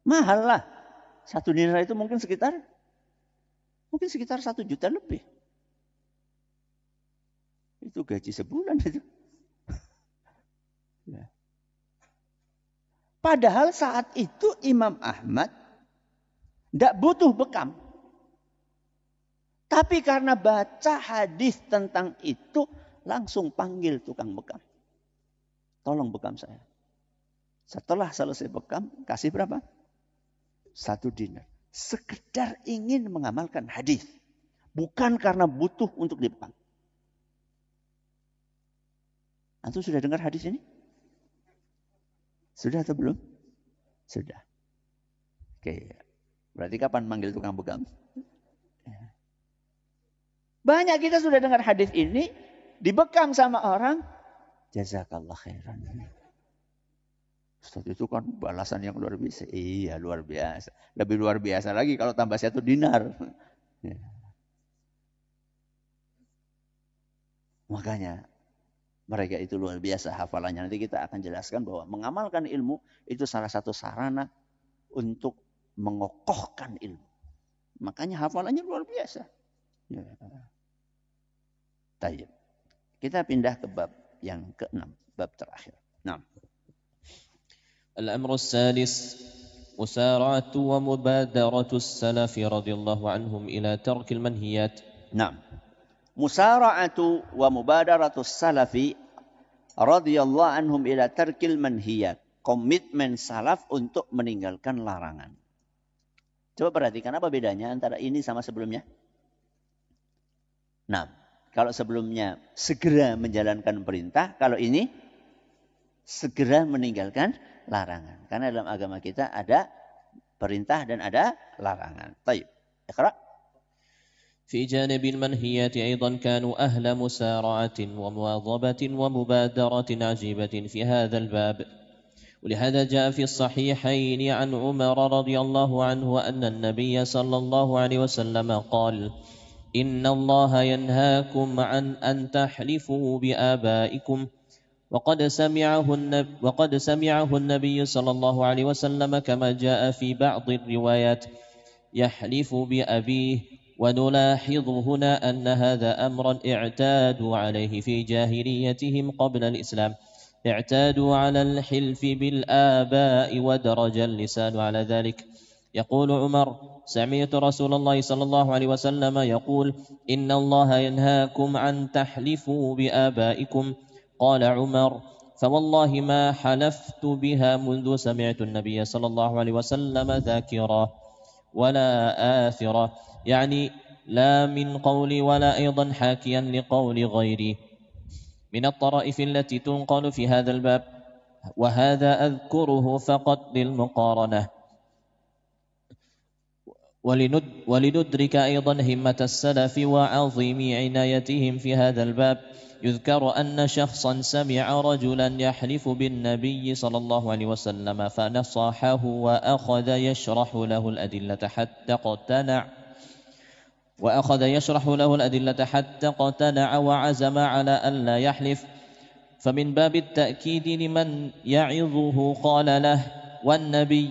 A: Mahal lah. 1 dinar itu mungkin sekitar 1 juta lebih. Itu gaji sebulan itu. Ya. Padahal saat itu Imam Ahmad tidak butuh bekam. Tapi karena baca hadis tentang itu, langsung panggil tukang bekam. Tolong bekam saya. Setelah selesai bekam, kasih berapa? 1 dinar. Sekedar ingin mengamalkan hadis. Bukan karena butuh untuk dibekam. Antum sudah dengar hadis ini? Sudah atau belum? Sudah. Oke. Berarti kapan manggil tukang bekam? Banyak kita sudah dengar hadis ini, dibekam sama orang, jazakallah khairan. Ustaz itu kan balasan yang luar biasa. Iya, luar biasa. Lebih luar biasa lagi kalau tambah 1 dinar. Ya. Makanya mereka itu luar biasa hafalannya. Nanti kita akan jelaskan bahwa mengamalkan ilmu itu salah satu sarana untuk mengokohkan ilmu. Makanya hafalannya luar biasa. Ya. Tayyib. Kita pindah ke bab yang ke-6, bab terakhir. Nah.
B: الأمر السادس مسارعة ومبادرة السلف رضي الله عنهم إلى ترك المنهيات.
A: نعم. مسارعة ومبادرة السلف رضي الله عنهم إلى ترك المنهيات. Komitmen salaf untuk meninggalkan larangan. Coba perhatikan apa bedanya antara ini sama sebelumnya. Nah, kalau sebelumnya segera menjalankan perintah, kalau ini segera meninggalkan larangan. Karena dalam agama kita ada perintah dan ada larangan. Baik. Iqra.
B: في جانب المنهيات أيضا كانوا أهل مسارعة ومواظبة ومبادرة عجيبة في هذا الباب، ولهذا جاء في الصحيحين عن عمر رضي الله عنه أن النبي صلى الله عليه وسلم قال: إن الله ينهاكم عن أن تحلفوا بآبائكم، وقد سمعه النبي صلى الله عليه وسلم كما جاء في بعض الروايات يحلف بأبيه. ونلاحظ هنا أن هذا أمرا اعتادوا عليه في جاهليتهم قبل الإسلام، اعتادوا على الحلف بالآباء ودرج اللسان على ذلك. يقول عمر: سمعت رسول الله صلى الله عليه وسلم يقول: إن الله ينهاكم أن تحلفوا بآبائكم. قال عمر: فوالله ما حلفت بها منذ سمعت النبي صلى الله عليه وسلم ذاكرا ولا آثرا، يعني لا من قولي ولا أيضا حاكيا لقول غيري. من الطرائف التي تنقل في هذا الباب، وهذا أذكره فقط للمقارنة ولندرك أيضا همة السلف وعظيم عنايتهم في هذا الباب، يذكر أن شخصا سمع رجلا يحلف بالنبي صلى الله عليه وسلم فنصحه وأخذ يشرح له الأدلة حتى اقتنع وعزم على أن لا يحلف. فمن باب التأكيد لمن يعظه قال له: والنبي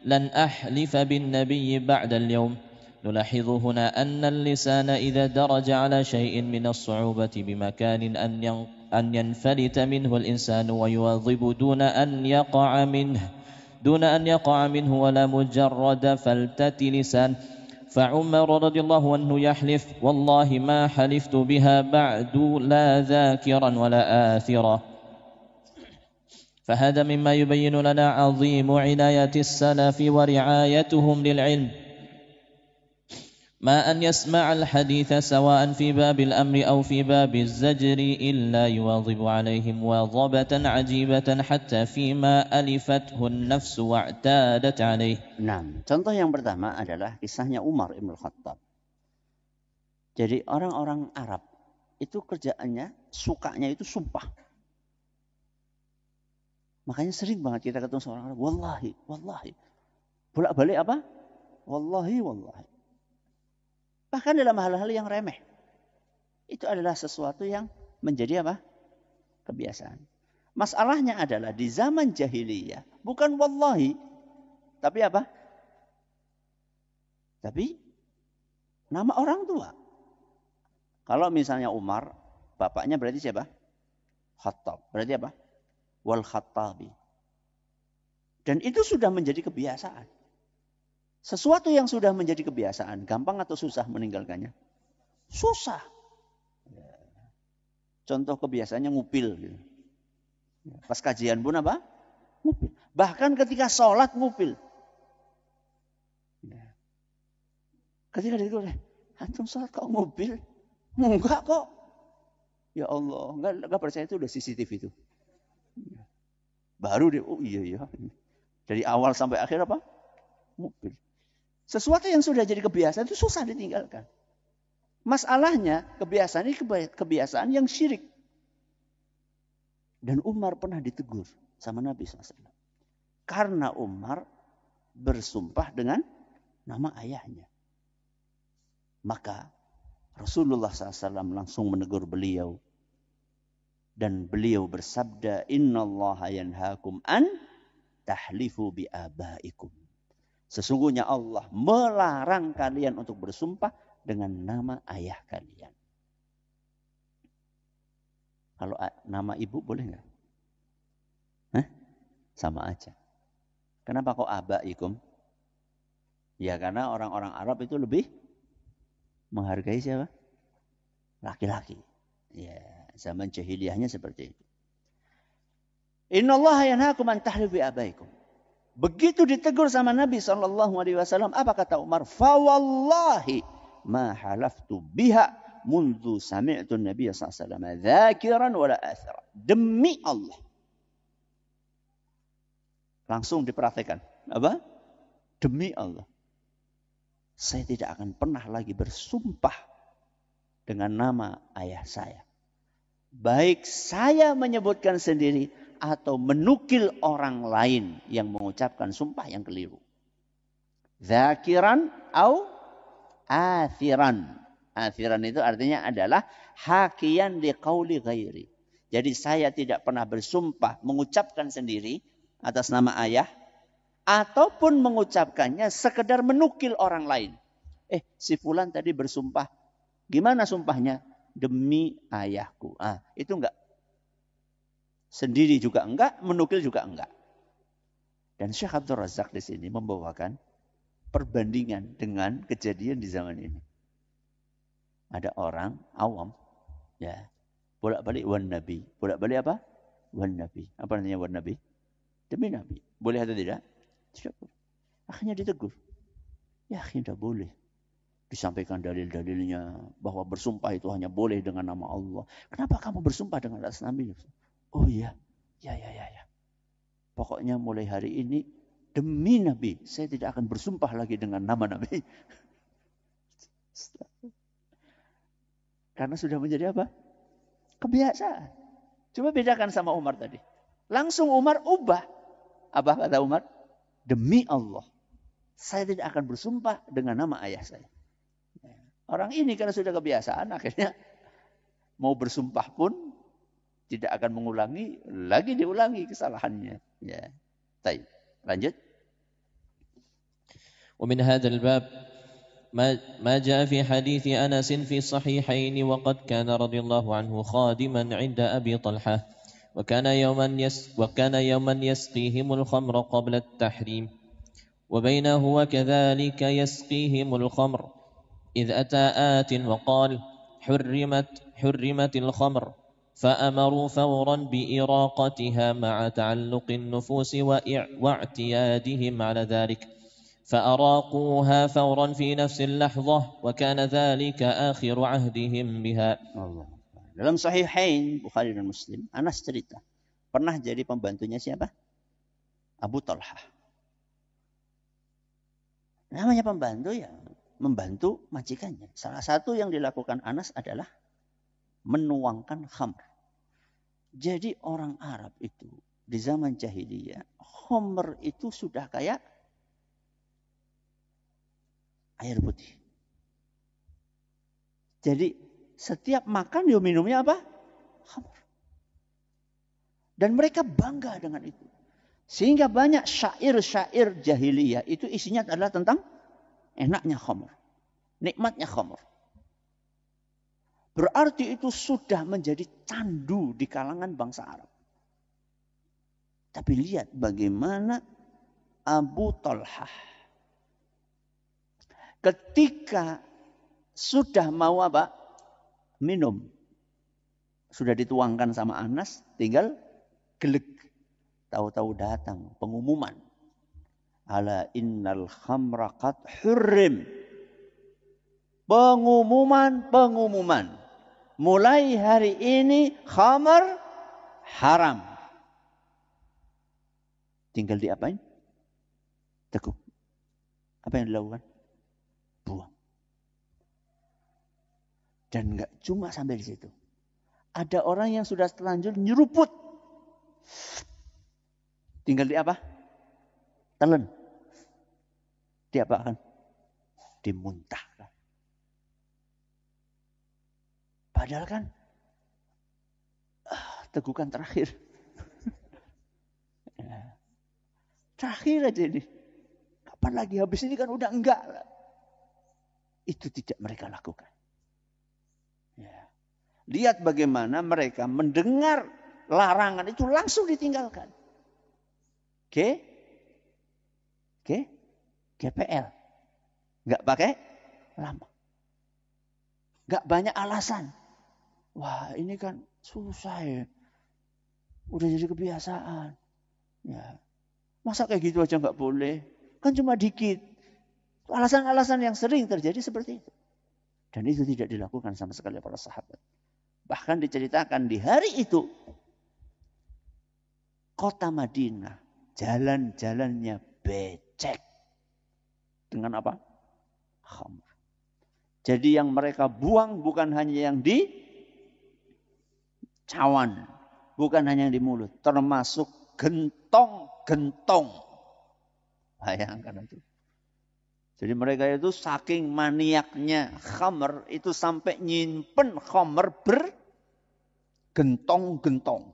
B: لن أحلف بالنبي بعد اليوم. نلاحظ هنا أن اللسان إذا درج على شيء من الصعوبة بمكان أن ينفلت منه الإنسان ويواظب دون أن يقع منه ولا مجرد فلتة لسان. فعمر رضي الله عنه يحلف: والله ما حلفت بها بعد لا ذاكرا ولا آثرا. فهذا مما يبين لنا عظيم عناية السلف ورعايتهم للعلم، ما أن يسمع الحديث سواء في باب الأمر أو في باب الزجر إلا يواظب عليه مواظبة عجيبة حتى فيما ألفته النفس واعتادت عليه.
A: Nah, contoh yang pertama adalah kisahnya Umar Ibn Khattab. Jadi orang-orang Arab itu kerjaannya, sukanya itu sumpah. Makanya sering banget kita ketemu sama orang Arab, wallahi, wallahi. Bolak-balik apa? Wallahi, wallahi. Bahkan dalam hal-hal yang remeh. Itu adalah sesuatu yang menjadi apa? Kebiasaan. Masalahnya adalah di zaman jahiliyah. Bukan wallahi. Tapi apa? Tapi nama orang tua. Kalau misalnya Umar, bapaknya berarti siapa? Khattab. Berarti apa? Wal Khattabi. Dan itu sudah menjadi kebiasaan. Sesuatu yang sudah menjadi kebiasaan, gampang atau susah meninggalkannya? Susah. Contoh kebiasaannya ngupil. Pas kajian pun apa? Ngupil. Bahkan ketika sholat ngupil. Ketika dia bilang, antum sholat kok ngupil? Enggak kok. Ya Allah, enggak percaya itu udah CCTV itu. Baru dia, oh iya. Dari awal sampai akhir apa? Ngupil. Sesuatu yang sudah jadi kebiasaan itu susah ditinggalkan. Masalahnya kebiasaan ini kebiasaan yang syirik. Dan Umar pernah ditegur sama Nabi SAW. Karena Umar bersumpah dengan nama ayahnya. Maka Rasulullah SAW langsung menegur beliau. Dan beliau bersabda, Innallaha yanhaakum an tahlifu bi abaikum. Sesungguhnya Allah melarang kalian untuk bersumpah dengan nama ayah kalian. Kalau nama ibu boleh nggak? Sama aja. Kenapa kok abaikum? Ya karena orang-orang Arab itu lebih menghargai siapa? Laki-laki. Ya, zaman jahiliyahnya seperti itu. Innallaha yanhaakum an tahlifu bi abaikum. Begitu ditegur sama Nabi SAW, apa kata Umar? Fawallahi ma halaftu biha mundu sami'tu Nabi SAW dzakiran wala athara. Demi Allah. Langsung diperhatikan. Apa? Demi Allah, saya tidak akan pernah lagi bersumpah dengan nama ayah saya. Baik saya menyebutkan sendiri atau menukil orang lain yang mengucapkan sumpah yang keliru. Zakiran au athiran. Athiran itu artinya adalah hakian liqauli ghairi. Jadi saya tidak pernah bersumpah mengucapkan sendiri atas nama ayah ataupun mengucapkannya sekedar menukil orang lain. Si fulan tadi bersumpah. Gimana sumpahnya? Demi ayahku. Itu enggak. Sendiri juga enggak, menukil juga enggak. Dan Syekh Abdul Razak di sini membawakan perbandingan dengan kejadian di zaman ini. Ada orang awam, ya, bolak-balik wan nabi. Bolak-balik apa? Wan nabi. Apa artinya wan nabi? Demi nabi. Boleh atau tidak? Tidak boleh. Akhirnya ditegur. Ya, akhirnya tidak boleh. Disampaikan dalil-dalilnya bahwa bersumpah itu hanya boleh dengan nama Allah. Kenapa kamu bersumpah dengan atas Nabi? Oh iya, ya. Pokoknya mulai hari ini demi Nabi, saya tidak akan bersumpah lagi dengan nama Nabi. Karena sudah menjadi apa? Kebiasaan. Coba bedakan sama Umar tadi. Langsung Umar ubah. Apa kata Umar? Demi Allah, saya tidak akan bersumpah dengan nama ayah saya. Orang ini karena sudah kebiasaan, akhirnya mau bersumpah pun tidak akan mengulangi, lagi diulangi kesalahannya. Ya. Baik, lanjut.
B: ومن هذا الباب ما جاء في حديث أنس في الصحيحين وقد كان رضي الله عنه خادما عند أبي طلحة وكان يوما يسقيهم الخمر قبل التحريم وبينه وكذلك يسقيهم الخمر إذ أتى آت وقال حرمت الخمر فأمروا فورا بإراقتها مع تعلق النفوس واعتيادهم على ذلك فأراقوها فورا في نفس اللحظة وكان ذلك آخر عهدهم بها.
A: Allah. Dalam Sahihain Bukhari dan Muslim, Anas cerita pernah jadi pembantunya siapa? Abu Talhah. Namanya pembantu ya, membantu majikannya. Salah satu yang dilakukan Anas adalah menuangkan khamr. Jadi orang Arab itu di zaman jahiliyah, khamr itu sudah kayak air putih. Jadi setiap makan dia minumnya apa? Khamr. Dan mereka bangga dengan itu. Sehingga banyak syair-syair jahiliyah itu isinya adalah tentang enaknya khamr. Nikmatnya khamr. Berarti itu sudah menjadi candu di kalangan bangsa Arab. Tapi lihat bagaimana Abu Talhah ketika sudah mau apa? Minum. Sudah dituangkan sama Anas, tinggal geleg. Tahu-tahu datang pengumuman. Ala innal khamra qad hurrim. Pengumuman. Mulai hari ini khamar haram. Tinggal diapain? Teguk. Apa yang dilakukan? Buang. Dan enggak cuma sampai di situ. Ada orang yang sudah terlanjur nyeruput. Tinggal di apa? Telan. Diapakan? Dimuntahkan. Padahal kan tegukan terakhir. Terakhir aja ini. Kapan lagi habis ini kan udah enggak. Itu tidak mereka lakukan. Ya. Lihat bagaimana mereka mendengar larangan itu langsung ditinggalkan. GPL. Enggak pakai lama. Enggak banyak alasan. Wah, ini kan susah ya. Udah jadi kebiasaan. Ya. Masa kayak gitu aja enggak boleh? Kan cuma dikit. Alasan-alasan yang sering terjadi seperti itu. Dan itu tidak dilakukan sama sekali para sahabat. Bahkan diceritakan di hari itu. Kota Madinah. Jalan-jalannya becek. dengan apa? Khamr. Jadi yang mereka buang bukan hanya yang di cawan, bukan hanya yang di mulut, termasuk gentong-gentong. Bayangkan itu. Jadi mereka itu saking maniaknya khamr itu sampai nyimpen khamr bergentong-gentong.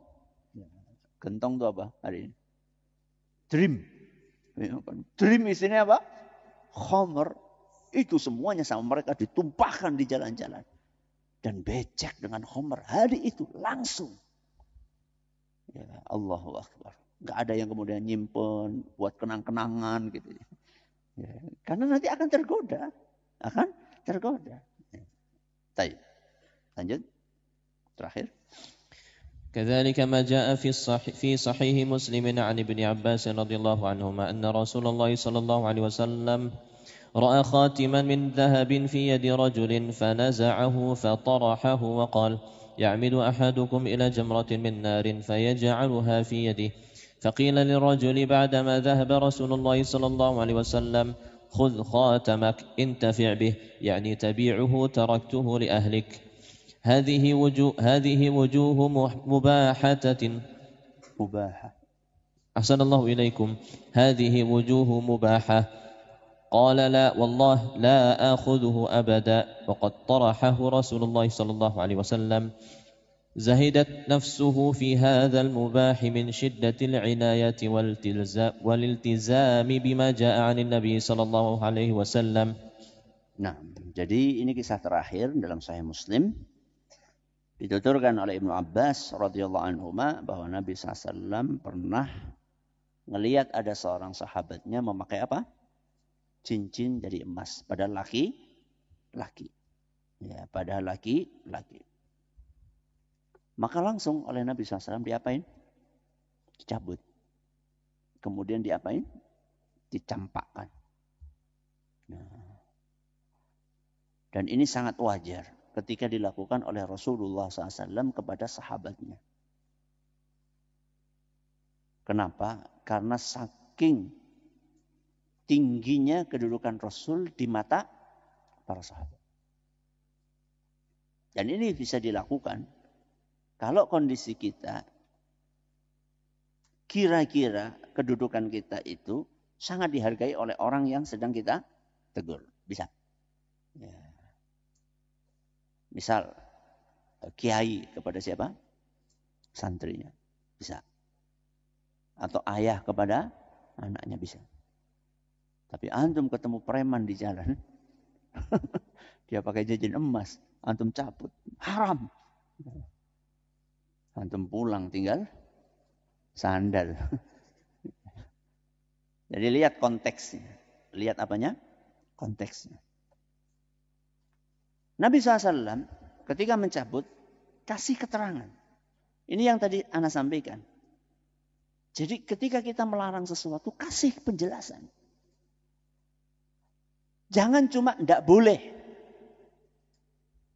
A: Gentong itu apa hari ini? Dream. Dream isinya apa? Khamr. Itu semuanya sama mereka ditumpahkan di jalan-jalan. Dan becek dengan khamr. Hari itu langsung. Ya, Allahu Akbar. Gak ada yang kemudian nyimpen buat kenang-kenangan gitu. Ya, karena nanti akan tergoda. Akan tergoda. Baik. Lanjut. Terakhir.
B: كذلك ما جاء في صحيح مسلم عن ابن عباس رضي الله عنهما أن رسول الله صلى الله عليه وسلم رأى خاتما من ذهب في يد رجل فنزعه فطرحه وقال يعمد أحدكم إلى جمرة من نار فيجعلها في يده فقيل للرجل بعدما ذهب رسول الله صلى الله عليه وسلم خذ خاتمك انتفع به يعني تبيعه تركته لأهلك هذه وجوه مباحة أحسن الله إليكم هذه وجوه مباحة قال لا والله لا آخذه أبدا وقد طرحه رسول الله صلى الله عليه وسلم زهدت نفسه في هذا المباح من شدة العناية والالتزام بما جاء عن النبي صلى الله عليه وسلم.
A: Nah, jadi ini kisah terakhir dalam Sahih Muslim. Dituturkan oleh Ibnu Abbas radhiyallahu anhuma bahwa Nabi SAW pernah ngelihat ada seorang sahabatnya memakai apa? Cincin dari emas. Padahal laki-laki. Ya, padahal laki-laki. Maka langsung oleh Nabi SAW diapain? Dicabut. Kemudian diapain? Dicampakkan. Nah. Dan ini sangat wajar ketika dilakukan oleh Rasulullah SAW kepada sahabatnya. Kenapa? Karena saking tingginya kedudukan Rasul di mata para sahabat. Dan ini bisa dilakukan kalau kondisi kita, kira-kira kedudukan kita itu sangat dihargai oleh orang yang sedang kita tegur. Bisa. Ya. Misal, kiai kepada siapa? Santrinya. Bisa. Atau ayah kepada anaknya bisa. Tapi antum ketemu preman di jalan. Dia pakai cincin emas. Antum cabut. Haram. Antum pulang tinggal sandal. Jadi lihat konteksnya. Lihat apanya? Konteksnya. Nabi SAW ketika mencabut, kasih keterangan. Ini yang tadi Ana sampaikan. Jadi ketika kita melarang sesuatu, kasih penjelasan. Jangan cuma tidak boleh.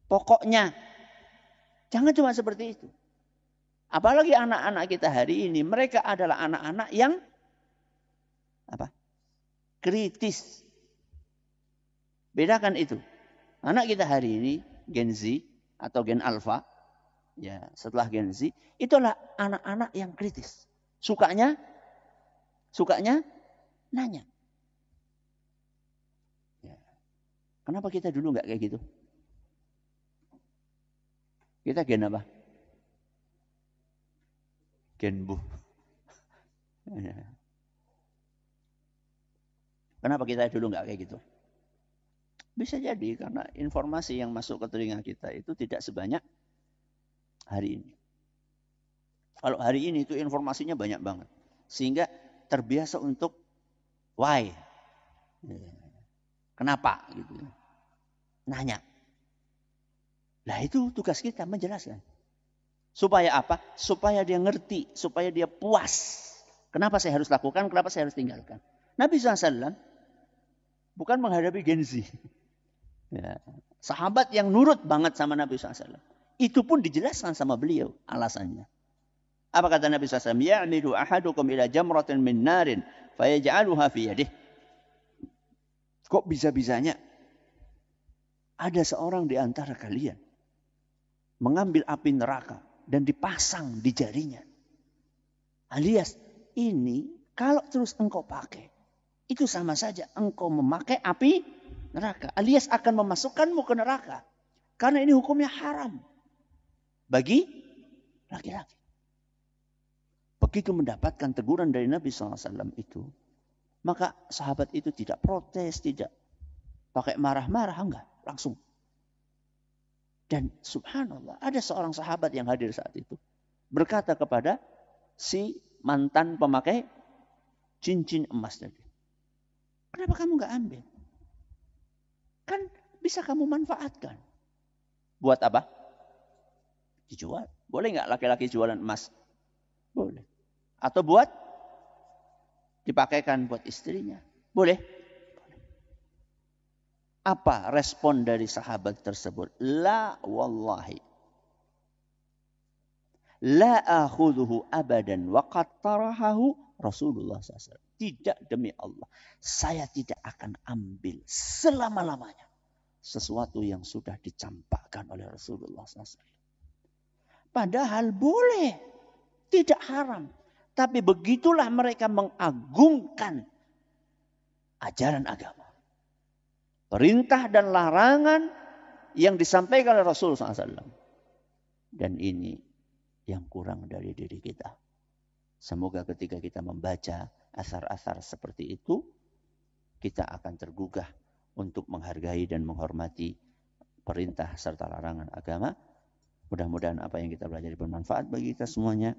A: Pokoknya. Jangan cuma seperti itu. Apalagi anak-anak kita hari ini, mereka adalah anak-anak yang apa? Kritis. Bedakan itu. Anak kita hari ini, Gen Z atau Gen Alpha, ya setelah Gen Z, itulah anak-anak yang kritis. Sukanya nanya. Ya. Kenapa kita dulu nggak kayak gitu? Kita gen apa? Gen Bu. Ya. Kenapa kita dulu nggak kayak gitu? Bisa jadi karena informasi yang masuk ke telinga kita itu tidak sebanyak hari ini. Kalau hari ini itu informasinya banyak banget. Sehingga terbiasa untuk why? Kenapa? Gitu. Nanya. Nah itu tugas kita menjelaskan. Supaya apa? Supaya dia ngerti. Supaya dia puas. Kenapa saya harus lakukan? Kenapa saya harus tinggalkan? Nabi SAW bukan menghadapi Gen Z. Ya. Sahabat yang nurut banget sama Nabi SAW. Itu pun dijelaskan sama beliau alasannya. Apa kata Nabi SAW? Ya'midu ahadukum ila jamratin min narin fayaj'aluha fi yadih. Kok bisa-bisanya ada seorang di antara kalian mengambil api neraka dan dipasang di jarinya. Alias ini kalau terus engkau pakai, itu sama saja engkau memakai api neraka. Alias akan memasukkanmu ke neraka. Karena ini hukumnya haram bagi laki-laki. Begitu mendapatkan teguran dari Nabi SAW itu, maka sahabat itu tidak protes, tidak pakai marah-marah, enggak, langsung. Dan subhanallah, ada seorang sahabat yang hadir saat itu berkata kepada si mantan pemakai cincin emas tadi, kenapa kamu enggak ambil? Kan bisa kamu manfaatkan. Buat apa? Dijual. Boleh enggak laki-laki jualan emas? Boleh. Atau buat dipakaikan buat istrinya? Boleh. Apa respon dari sahabat tersebut? La wallahi. La akhuduhu abadan wa qad tarahahu Rasulullah SAW. Tidak, demi Allah. Saya tidak akan ambil selama-lamanya sesuatu yang sudah dicampakkan oleh Rasulullah SAW. Padahal boleh. Tidak haram. Tapi begitulah mereka mengagungkan ajaran agama. Perintah dan larangan yang disampaikan oleh Rasulullah SAW. Dan ini yang kurang dari diri kita. Semoga ketika kita membaca asar-asar seperti itu, kita akan tergugah untuk menghargai dan menghormati perintah serta larangan agama. Mudah-mudahan apa yang kita pelajari bermanfaat bagi kita semuanya.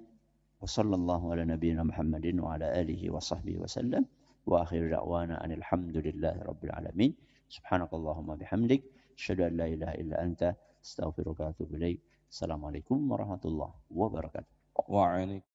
A: Wassallallahu ala nabiyyina Muhammadin wa ala alihi wa sahbihi wa sallam. Wa akhir da'wana anil hamdulillahi rabbil alamin. Subhanakallahumma bihamdik. Asyhadu an la ilaha illa anta. Astaghfiruka wa atubu ilaik. Assalamualaikum warahmatullahi wabarakatuh.
B: Waalaikumsalam.